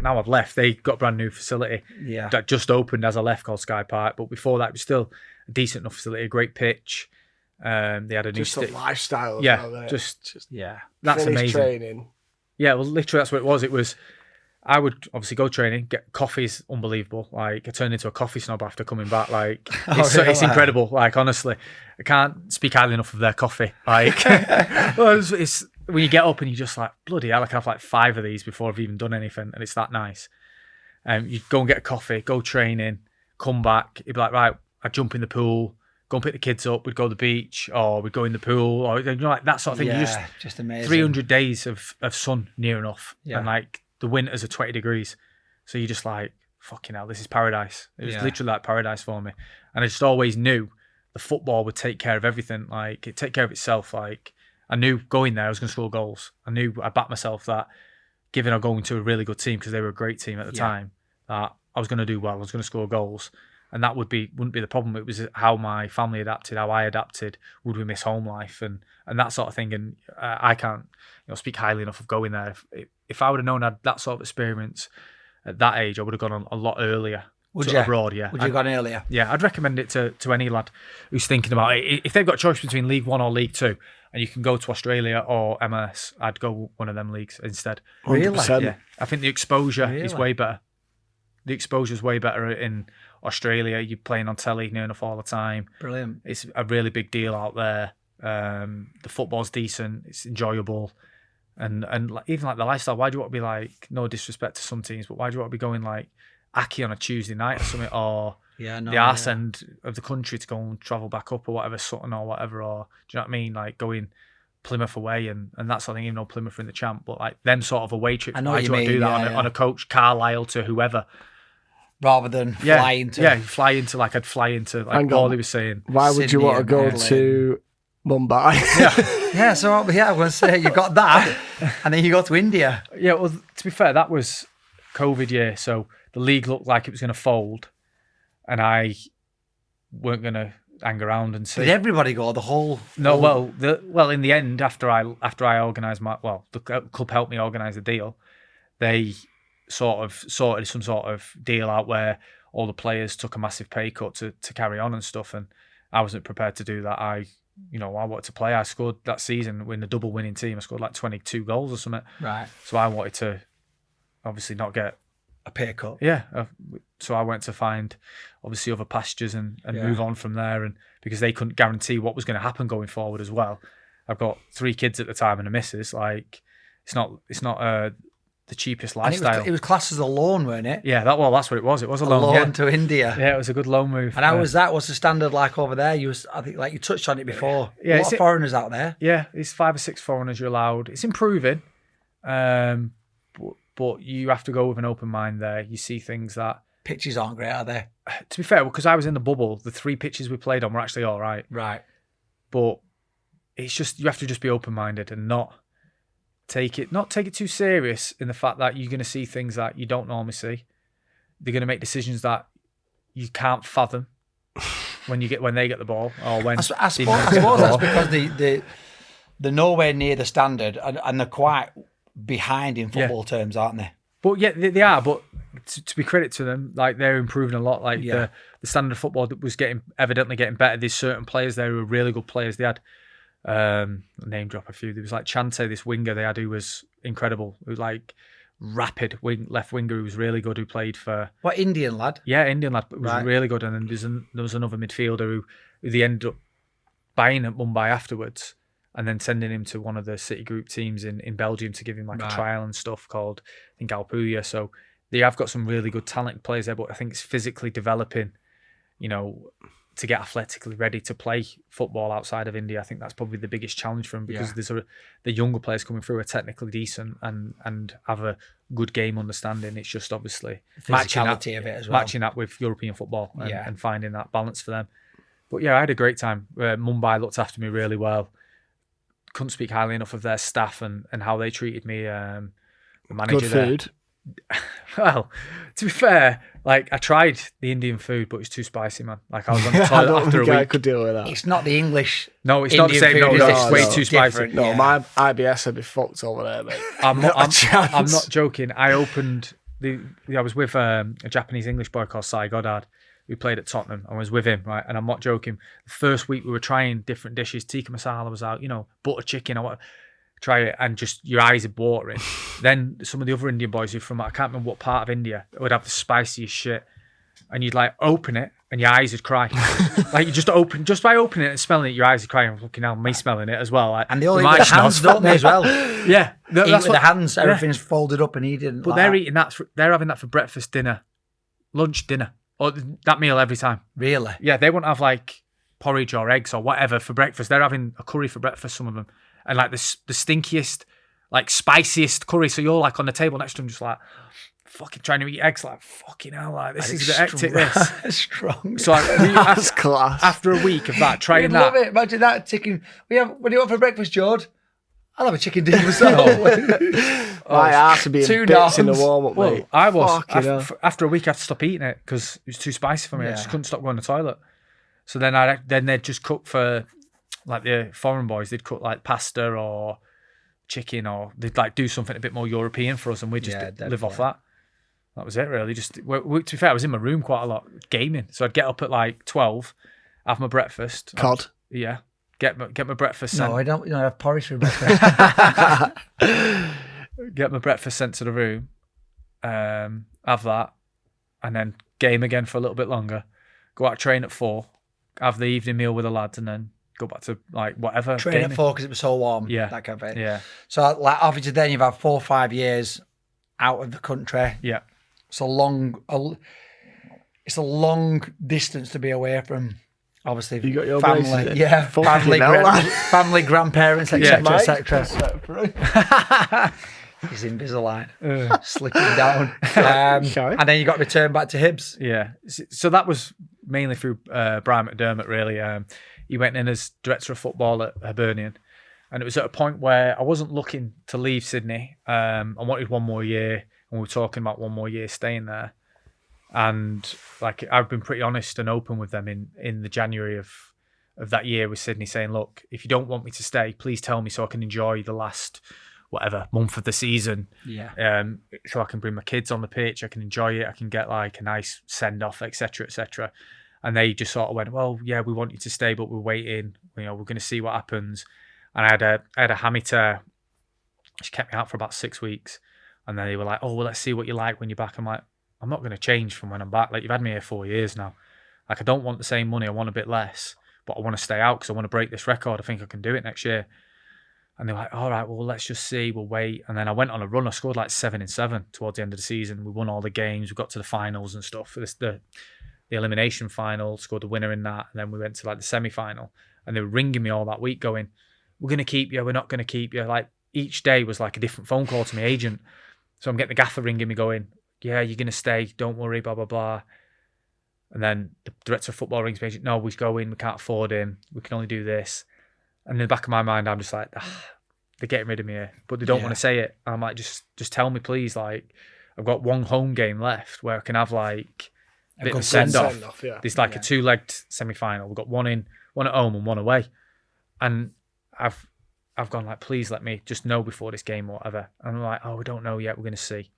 Now I've left. They got a brand new facility. Yeah, that just opened as I left, called Sky Park. But before that, it was still a decent enough facility, a great pitch. They had a new a lifestyle. Yeah, that's amazing. Training. Yeah, well, literally that's what it was. It was. I would obviously go training, get coffees, unbelievable. I turned into a coffee snob after coming back. It's incredible. Honestly, I can't speak highly enough of their coffee. It's when you get up and you're just like, bloody hell, I can have 5 of these before I've even done anything, and it's that nice. You go and get a coffee, go training, come back. You'd be like, right, I'd jump in the pool, go and pick the kids up. We'd go to the beach, or we'd go in the pool, or that sort of thing. Yeah, just amazing. 300 days of sun near enough, and the winters are 20 degrees. So you're just like, fucking hell, this is paradise. It was literally like paradise for me. And I just always knew the football would take care of everything. It'd take care of itself. I knew going there I was going to score goals. I knew I backed myself that given I'm going to a really good team, because they were a great team at the time, that I was going to do well. I was going to score goals. And that wouldn't be the problem. It was how my family adapted, how I adapted. Would we miss home life and that sort of thing? And I can't speak highly enough of going there. If I would have known I had that sort of experience at that age, I would have gone on a lot earlier. Abroad, yeah. Would you have gone earlier? Yeah, I'd recommend it to any lad who's thinking about it. If they've got a choice between League One or League Two, and you can go to Australia or MLS, I'd go one of them leagues instead. 100%. Really? Yeah, I think the exposure is way better. The exposure's way better in Australia. You're playing on telly near enough all the time. Brilliant. It's a really big deal out there. The football's decent. It's enjoyable. And even the lifestyle, why do you want to be no disrespect to some teams, but why do you want to be going Aki on a Tuesday night or something, or the arse end of the country to go and travel back up or whatever, Sutton or whatever, or do you know what I mean? Going Plymouth away and that sort of thing, even though Plymouth are in the champ, but them sort of away trips, why do you want to do that on a coach, Carlisle to whoever? Rather than fly into... Yeah, fly into, I'd fly into, Paulie was saying. Why would Sydney you want to go to Mumbai? Yeah, so I was going to say, you got that, and then you go to India. Yeah, well, to be fair, that was COVID year, so the league looked like it was going to fold, and I weren't going to hang around and see. Did everybody go? The whole... No, well, in the end, after I organised the club helped me organise the deal, they sort of sorted some sort of deal out where all the players took a massive pay cut to carry on and stuff, and I wasn't prepared to do that. I wanted to play. I scored that season in the double winning team. I scored 22 goals or something. Right. So I wanted to obviously not get a pay cut. Yeah. So I went to find obviously other pastures and move on from there, and because they couldn't guarantee what was going to happen going forward as well. I've got 3 kids at the time and a missus. It's not the cheapest And lifestyle. it was classed as a loan, weren't it? Yeah, that's what it was. It was a loan. Loan to India. Yeah, it was a good loan move. And how was that? What's the standard like over there? I think like you touched on it before. Yeah, a lot of foreigners out there. Yeah, it's 5 or 6 foreigners you're allowed. It's improving, but you have to go with an open mind there. You see things that... Pitches aren't great, are they? To be fair, because I was in the bubble, the 3 pitches we played on were actually all right. Right. But it's just, you have to just be open-minded and not take it too serious in the fact that you're going to see things that you don't normally see. They're going to make decisions that you can't fathom when they get the ball or when... I suppose that's because they're nowhere near the standard and they're quite behind in football terms, aren't they? But yeah, they are. But to be credit to them, like they're improving a lot. Like the standard of football was evidently getting better. There's certain players there who were really good players. They had name drop a few. There was like Chante, this winger they had who was incredible. Who was like rapid left winger who was really good. Who played for Indian lad? Yeah, Indian lad. But was really good. And then there was another midfielder who they ended up buying at Mumbai afterwards, and then sending him to one of the City Group teams in Belgium to give him like a trial and stuff called, I think, Alpuya. So they have got some really good talented players there, but I think it's physically developing, to get athletically ready to play football outside of India. I think that's probably the biggest challenge for them because the younger players coming through are technically decent and have a good game understanding. It's just obviously physicality of it as well. Matching that with European football and finding that balance for them. But yeah, I had a great time. Mumbai looked after me really well. Couldn't speak highly enough of their staff and how they treated me. The manager Good food. Well, to be fair, like I tried the Indian food, but it was too spicy, man. Like I was on the toilet after a week. I could deal with that. It's not the English. No, it's Indian not the same. food, No, is it's it? way It's too spicy. different. No, my IBS would be fucked over there, mate. I'm not joking. I opened I was with a Japanese English boy called Sai Goddard, who played at Tottenham. I was with him, right? And I'm not joking. The first week we were trying different dishes. Tikka masala was out, butter chicken. I want to try it, and just your eyes are watering. Then some of the other Indian boys who from, I can't remember what part of India, would have the spiciest shit. And you'd like open it and your eyes would cry. Like you just by opening it and smelling it, your eyes are crying. I'm looking now, me smelling it as well. Like, and they all eat with their hands, don't they, as well? Yeah. That's with the hands, everything's folded up and eaten. But they're eating that, they're having that for breakfast, dinner, lunch, dinner. Or that meal every time. Really? Yeah, they wouldn't have like porridge or eggs or whatever for breakfast. They're having a curry for breakfast, some of them. And like the stinkiest, like spiciest curry. So you're like on the table next to them just like fucking trying to eat eggs. Like, fucking hell, like this is the hectic this. Strong. So That's class. After a week of that, trying You'd that. love it. Imagine that chicken. What do you want for breakfast, George? I'll have a chicken dinner myself. My ass would be in bits in the warm-up, Well, mate. I was. After a week, I had to stop eating it because it was too spicy for me. I Yeah. just couldn't stop going to the toilet. So then they'd just cook for, like the foreign boys, they'd cook like pasta or chicken, or they'd like do something a bit more European for us, and we'd just live off that. That was it, really. Just to be fair, I was in my room quite a lot gaming, so I'd get up at like 12, have my breakfast. Cod. Get my breakfast sent. No, I don't. I have porridge for breakfast. Get my breakfast sent to the room, have that, and then game again for a little bit longer. Go out train at 4, have the evening meal with the lads, and then go back to like whatever. Train gaming. at 4 because it was so warm. Yeah. That kind of thing. Yeah. So like obviously then you've had 4 or 5 years out of the country. Yeah. It's a long distance to be away from. Obviously, You got your family, braces in. family, grandparents, etc., etc. He's Invisalign, slipping down, and then you got returned back to Hibs. Yeah, so that was mainly through Brian McDermott. Really, he went in as director of football at Hibernian, and it was at a point where I wasn't looking to leave Sydney. I wanted one more year, and we were talking about one more year staying there. And like I've been pretty honest and open with them in the January of that year with Sydney, saying, look, if you don't want me to stay, please tell me so I can enjoy the last month of the season. Yeah. So I can bring my kids on the pitch, I can enjoy it, I can get like a nice send off, etc., etc. And they just sort of went, well, yeah, we want you to stay, but we're waiting. We're going to see what happens. And I had a hammy tear. She kept me out for about 6 weeks, and then they were like, oh, well, let's see what you like when you're back. I'm like, I'm not going to change from when I'm back. Like, you've had me here 4 years now. Like, I don't want the same money. I want a bit less, but I want to stay out because I want to break this record. I think I can do it next year. And they were like, all right, well, let's just see. We'll wait. And then I went on a run. I scored like 7 in 7 towards the end of the season. We won all the games. We got to the finals and stuff. The elimination final, scored the winner in that. And then we went to like the semi-final. And they were ringing me all that week going, we're going to keep you. We're not going to keep you. Like each day was like a different phone call to my agent. So I'm getting the gaffer ringing me going, yeah, you're going to stay. Don't worry, blah, blah, blah. And then the director of football rings me. No, we're going. We can't afford him. We can only do this. And in the back of my mind, I'm just like, they're getting rid of me here. But they don't want to say it. I'm like, just tell me, please. Like, I've got one home game left where I can have like a bit of a send-off. Yeah. There's like a 2-legged semi-final. We've got one at home and one away. And I've gone like, please let me just know before this game or whatever. And I'm like, we don't know yet. We're going to see.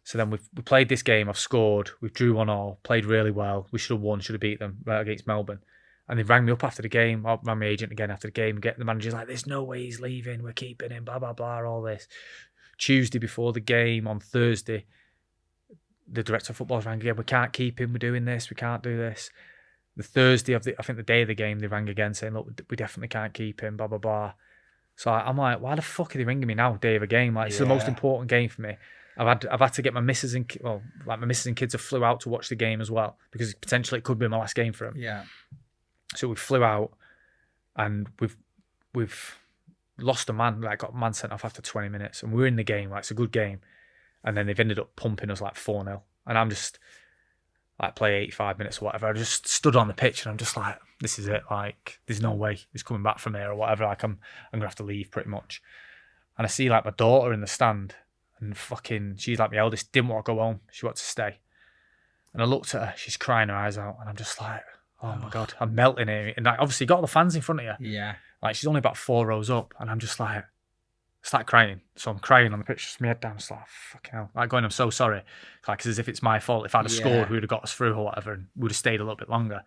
So then we played this game. I've scored. We've drew 1-1. Played really well. We should have won. Should have beat them right against Melbourne. And they rang me up after the game. I rang my agent again after the game. Get the manager's like, there's no way he's leaving. We're keeping him. Blah blah blah. All this. Tuesday before the game on Thursday, the director of football rang again. We can't keep him. We're doing this. We can't do this. The Thursday of I think the day of the game, they rang again saying, look, we definitely can't keep him. Blah blah blah. So I'm like, why the fuck are they ringing me now? Day of a game. Like it's the most important game for me. I've had to get my missus and my missus and kids have flew out to watch the game as well because potentially it could be my last game for them. Yeah. So we flew out, and we've lost a man. Like got a man sent off after 20 minutes, and we were in the game. Like it's a good game, and then they've ended up pumping us like 4-0. And I'm just like play 85 minutes or whatever. I just stood on the pitch, and I'm just like, this is it. Like there's no way he's coming back from here or whatever. Like I'm gonna have to leave pretty much. And I see like my daughter in the stand, and fucking she's like my eldest, didn't want to go home. She wanted to stay. And I looked at her. She's crying her eyes out, and I'm just like, oh my God, I'm melting here. And like, obviously got all the fans in front of you. Yeah. Like she's only about 4 rows up, and I'm just like, start crying. So I'm crying on the pitch, just my head down, just like, fucking hell. Like going, I'm so sorry. Like as if it's my fault. If I'd have scored, we would have got us through or whatever, and we would have stayed a little bit longer.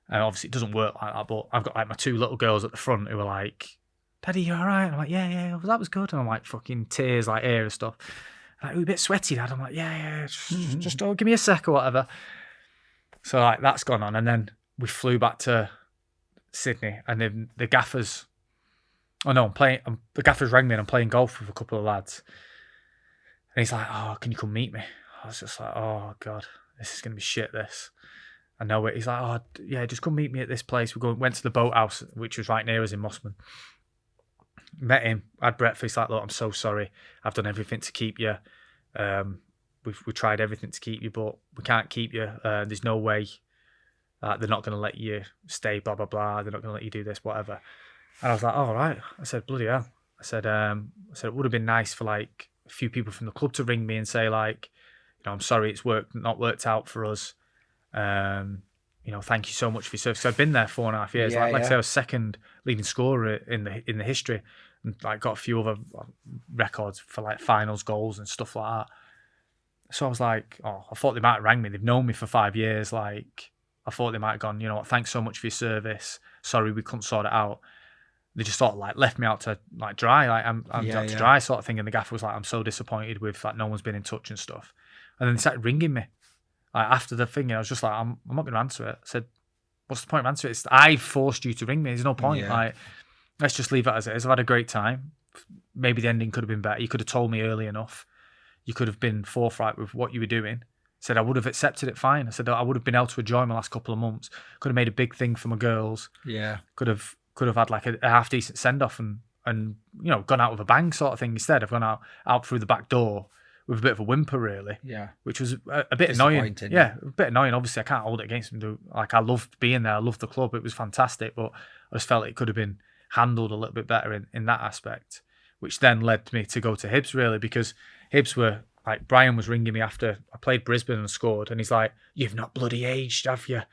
And obviously it doesn't work like that, but I've got like my 2 little girls at the front who are like, Daddy, you all right? And I'm like, yeah, well, that was good. And I'm like, fucking tears, like air and stuff. Like, we're a bit sweaty, Dad. I'm like, yeah, just give me a sec or whatever. So like that's gone on, and then we flew back to Sydney, and then the gaffers. Oh no, the gaffers rang me, and I'm playing golf with a couple of lads. And he's like, "Oh, can you come meet me?" I was just like, "Oh God, this is gonna be shit." This, I know it. He's like, "Oh yeah, just come meet me at this place." Went to the boathouse, which was right near us in Mossman. Met him, had breakfast. He's like, "Look, I'm so sorry. I've done everything to keep you. We tried everything to keep you, but we can't keep you. There's no way. They're not going to let you stay, blah, blah, blah. They're not going to let you do this, whatever." And I was like, all right. I said, bloody hell. I said, it would have been nice for like a few people from the club to ring me and say like, I'm sorry it's not worked out for us. Thank you so much for your service. So I've been there 4.5 years. I say I was second leading scorer in the history, and like got a few other records for like finals goals and stuff like that. So I was like, I thought they might have rang me. They've known me for 5 years. Like, I thought they might have gone, you know what, thanks so much for your service. Sorry, we couldn't sort it out. They just sort of like left me out to like dry, like I'm out to dry sort of thing. And the gaffer was like, I'm so disappointed with like no one's been in touch and stuff. And then they started ringing me like after the thing. And I was just like, I'm not going to answer it. I said, what's the point of answering it? I forced you to ring me. There's no point. Like, let's just leave it as it is. I've had a great time. Maybe the ending could have been better. You could have told me early enough. You could have been forthright with what you were doing. Said I would have accepted it fine. I said I would have been able to enjoy my last couple of months. Could have made a big thing for my girls. Yeah. Could have had like a half decent send off and gone out with a bang sort of thing. Instead, I've gone out through the back door with a bit of a whimper, really. Yeah. Which was a bit annoying. Yeah, a bit annoying. Obviously, I can't hold it against them. Like I loved being there. I loved the club. It was fantastic, but I just felt it could have been handled a little bit better in that aspect. Which then led me to go to Hibs, really, because Hibs were. Like, Brian was ringing me after I played Brisbane and scored, and he's like, "You've not bloody aged, have you?" I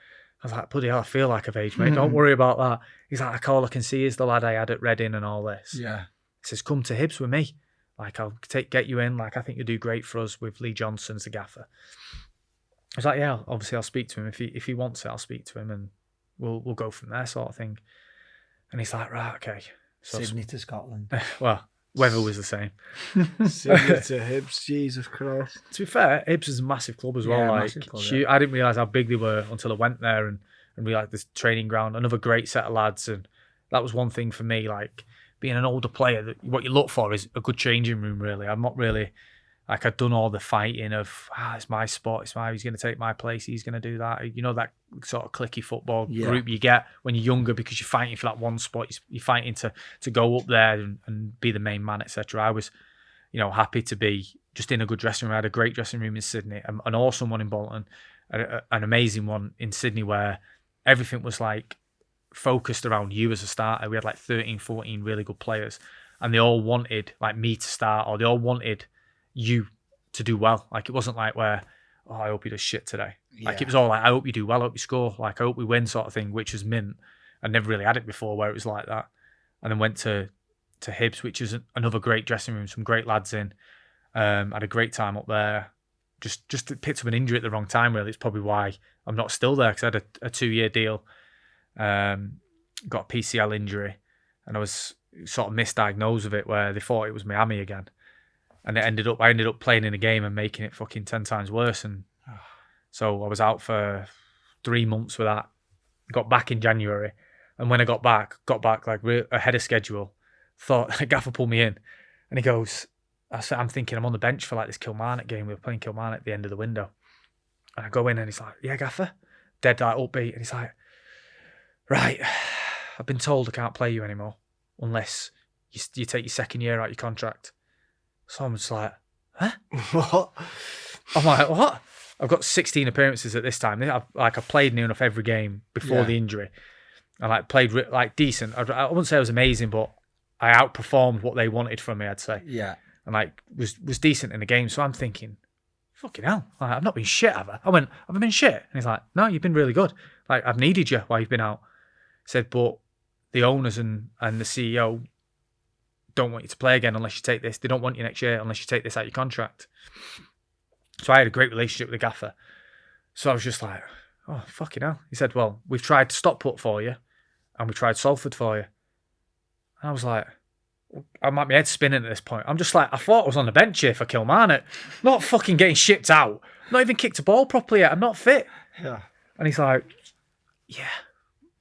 was like, "Bloody hell, I feel like I've aged, mate. Don't worry about that." He's like, "All I can see is the lad I had at Reading and all this." Yeah. He says, "Come to Hibs with me. Like, I'll get you in. Like, I think you'll do great for us with Lee Johnson as the gaffer." I was like, "Yeah, obviously I'll speak to him. If he wants it, I'll speak to him, and we'll go from there," sort of thing. And he's like, "Right, okay." So, Sydney to Scotland. Well, weather was the same. Sydney to Hibs, Jesus Christ. To be fair, Hibs is a massive club as well. Like, club, I didn't realise how big they were until I went there and realised this training ground, another great set of lads. And that was one thing for me, like being an older player, what you look for is a good changing room, really. I'm not really, like, I've done all the fighting of, it's my spot, he's going to take my place, he's going to do that. You know, that sort of cliquey football group you get when you're younger because you're fighting for that one spot, you're fighting to go up there and be the main man, etc. I was, happy to be just in a good dressing room. I had a great dressing room in Sydney, an awesome one in Bolton, an amazing one in Sydney where everything was like focused around you as a starter. We had like 13, 14 really good players and they all wanted like me to start, or they all wanted you to do well. Like, it wasn't like where, I hope you do shit today. Like, it was all like, I hope you do well, I hope you score, like, I hope we win sort of thing, which was mint. I never really had it before where it was like that. And then went to Hibs, which is another great dressing room, some great lads in. Had a great time up there. Just picked up an injury at the wrong time, really. It's probably why I'm not still there, because I had a 2-year deal. Got a PCL injury, and I was sort of misdiagnosed with it, where they thought it was Miami again, and I ended up playing in a game and making it fucking 10 times worse. And so I was out for 3 months with that. Got back in January, and when I got back like ahead of schedule. Thought Gaffer pulled me in, and he goes, I'm thinking I'm on the bench for like this Kilmarnock game. We were playing Kilmarnock at the end of the window, and I go in and he's like, yeah, Gaffer, dead like upbeat, and he's like, right, I've been told I can't play you anymore unless you take your second year out your contract. So I'm just like, huh? What? I'm like, what? I've got 16 appearances at this time. I played near enough every game before the injury. I like played like decent. I wouldn't say I was amazing, but I outperformed what they wanted from me, I'd say. Yeah. And like was decent in the game. So I'm thinking, fucking hell, like, I've not been shit, have I? I went, have I been shit? And he's like, no, you've been really good. Like, I've needed you while you've been out. He said, but the owners and the CEO don't want you to play again unless you take this. They don't want you next year unless you take this out your contract. So I had a great relationship with the gaffer. So I was just like, oh, fucking hell. He said, well, we've tried Stockport for you and we tried Salford for you. And I was like, I'm at my head spinning at this point. I'm just like, I thought I was on the bench here for Kilmarnock. Not fucking getting shipped out. Not even kicked a ball properly yet. I'm not fit. Yeah. And he's like, yeah,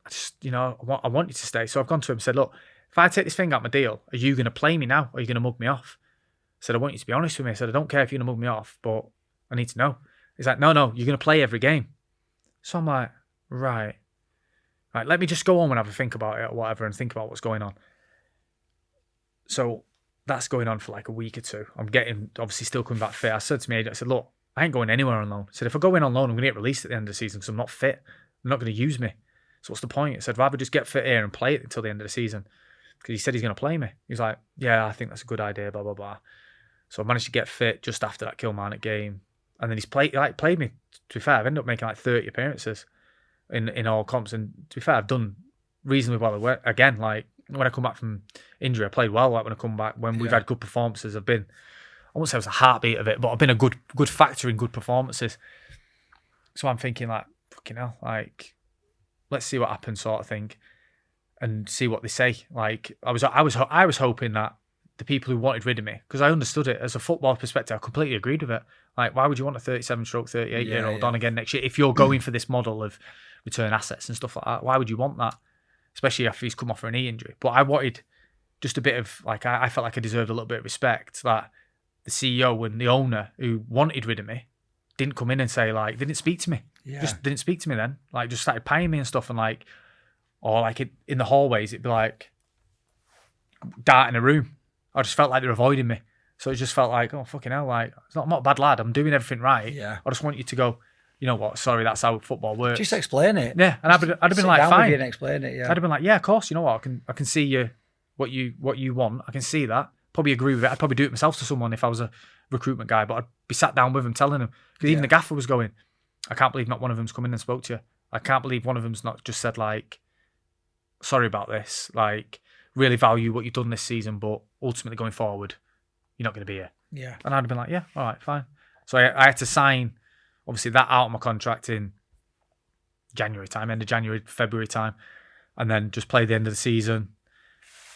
I just, I want you to stay. So I've gone to him and said, look, if I take this thing out my deal, are you going to play me now or are you going to mug me off? I said, I want you to be honest with me. I said, I don't care if you're going to mug me off, but I need to know. He's like, no, you're going to play every game. So I'm like, right, let me just go home and have a think about it or whatever and think about what's going on. So that's going on for like a week or two. I'm getting, obviously still coming back fit. I said to my agent, I said, look, I ain't going anywhere on loan. I said, if I go in on loan, I'm going to get released at the end of the season because I'm not fit. They're not going to use me. So what's the point? I said, rather just get fit here and play it until the end of the season. Because he said he's going to play me. He's like, yeah, I think that's a good idea, blah, blah, blah. So I managed to get fit just after that Kilmarnock game. And then he's played me. To be fair, I've ended up making like 30 appearances in all comps. And to be fair, I've done reasonably well. Again, like when I come back from injury, I played well. Like when I come back, when we've had good performances, I've been, I won't say I was a heartbeat of it, but I've been a good factor in good performances. So I'm thinking like, fucking hell, like, let's see what happens sort of thing and see what they say. Like I was hoping that the people who wanted rid of me, because I understood it as a football perspective, I completely agreed with it. Like, why would you want a 37-38-year-old on again next year if you're going for this model of return assets and stuff like that? Why would you want that? Especially after he's come off for a knee injury. But I wanted just a bit of, like, I felt like I deserved a little bit of respect that the CEO and the owner who wanted rid of me didn't come in and say, like, didn't speak to me. Yeah. Just didn't speak to me then. Like, just started paying me and stuff. And like, or like in the hallways, it'd be like, dart in a room. I just felt like they're avoiding me. So it just felt like, oh, fucking hell, like, I'm not a bad lad. I'm doing everything right. Yeah. I just want you to go, you know what, sorry, that's how football works. Just explain it. Yeah. And I'd have been like, down fine. with you and explain it, yeah. I'd have been like, yeah, of course, you know what, I can see you, what you want. I can see that. Probably agree with it. I'd probably do it myself to someone if I was a recruitment guy, but I'd be sat down with him telling him. Because even the gaffer was going, I can't believe not one of them's come in and spoke to you. I can't believe one of them's not just said, like, sorry about this. Like, really value what you've done this season, but ultimately going forward, you're not going to be here. Yeah. And I'd have been like, yeah, all right, fine. So I had to sign, obviously, that out of my contract in January time, end of January, February time, and then just play the end of the season,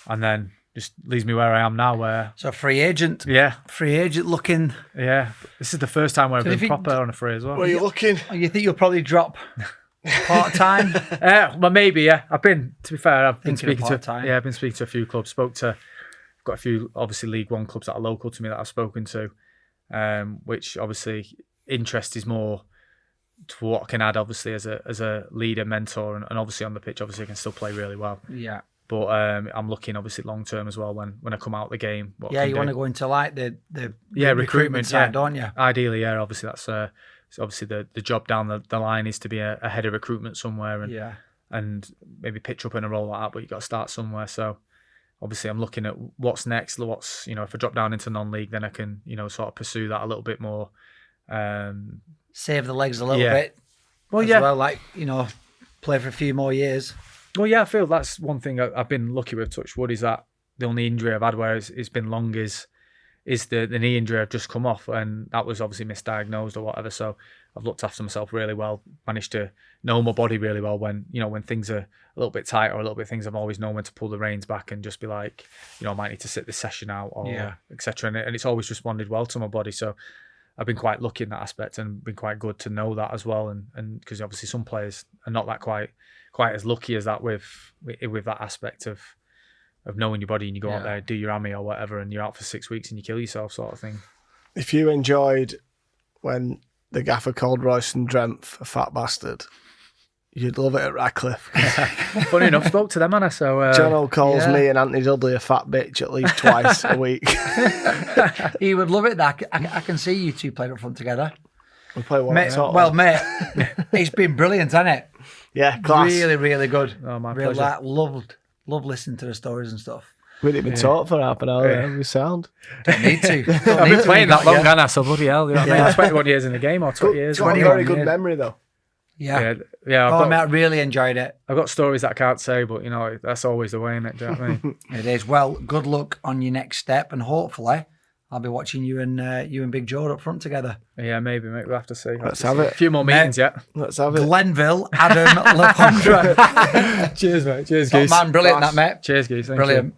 and then just leaves me where I am now, where... So free agent. Yeah. Free agent looking... Yeah. This is the first time where I've been proper on a free as well. Where are you looking? You think you'll probably drop Part-time? Well, maybe, yeah. I've been speaking part-time. I've been speaking to a few clubs. Got a few, obviously, League One clubs that are local to me that I've spoken to, which obviously interest is more to what I can add, obviously, as a leader, mentor, and obviously on the pitch, obviously I can still play really well. Yeah. But I'm looking, obviously, long term as well when I come out the game. You want to go into like the recruitment side, don't you? Ideally, yeah. Obviously, that's obviously the job down the line is to be a head of recruitment somewhere, and maybe pitch up in a role like that. But you got to start somewhere. So obviously, I'm looking at what's next. If I drop down into non-league, then I can sort of pursue that a little bit more. Save the legs a little bit. Well, play for a few more years. Well, yeah, I feel that's one thing I've been lucky with, touch wood, is that the only injury I've had where it's been long is the knee injury I've just come off, and that was obviously misdiagnosed or whatever. So I've looked after myself really well, managed to know my body really well when things are a little bit tight or a little bit things, I've always known when to pull the reins back and just be like, I might need to sit this session out or etc. And it's always responded well to my body. So I've been quite lucky in that aspect and been quite good to know that as well. And because obviously some players are not that quite as lucky as that with that aspect of knowing your body, and you go out there, do your AMI or whatever, and you're out for 6 weeks and you kill yourself, sort of thing. If you enjoyed when the gaffer called Royston Drempf a fat bastard, you'd love it at Radcliffe. Funny enough, spoke to them, Anna. So Jono calls me and Anthony Dudley a fat bitch at least twice a week. He would love it. That I can see you two playing up front together. We play one. Mate, it's been brilliant, hasn't it? Yeah, class. Really, really good. Oh, my pleasure. Love listening to the stories and stuff. We didn't even talk for half an hour. We sound. Don't need to. I've been playing that long, Anna, so bloody hell. You know what I mean? 21 years in the game or 20 years. 20 very good memory, though. Yeah. I really enjoyed it. I've got stories that I can't say, but that's always the way, innit? Do you know what I mean? It is. Well, good luck on your next step, and hopefully I'll be watching you and Big Joe up front together. Yeah, maybe, mate. We'll have to see. Let's have it. A few more meetings yet. Let's have it. Glenville, Adam Le Fondre. Cheers, mate. Cheers, Top Geese. man, brilliant that, mate. Cheers, Geese. Thank Brilliant. you.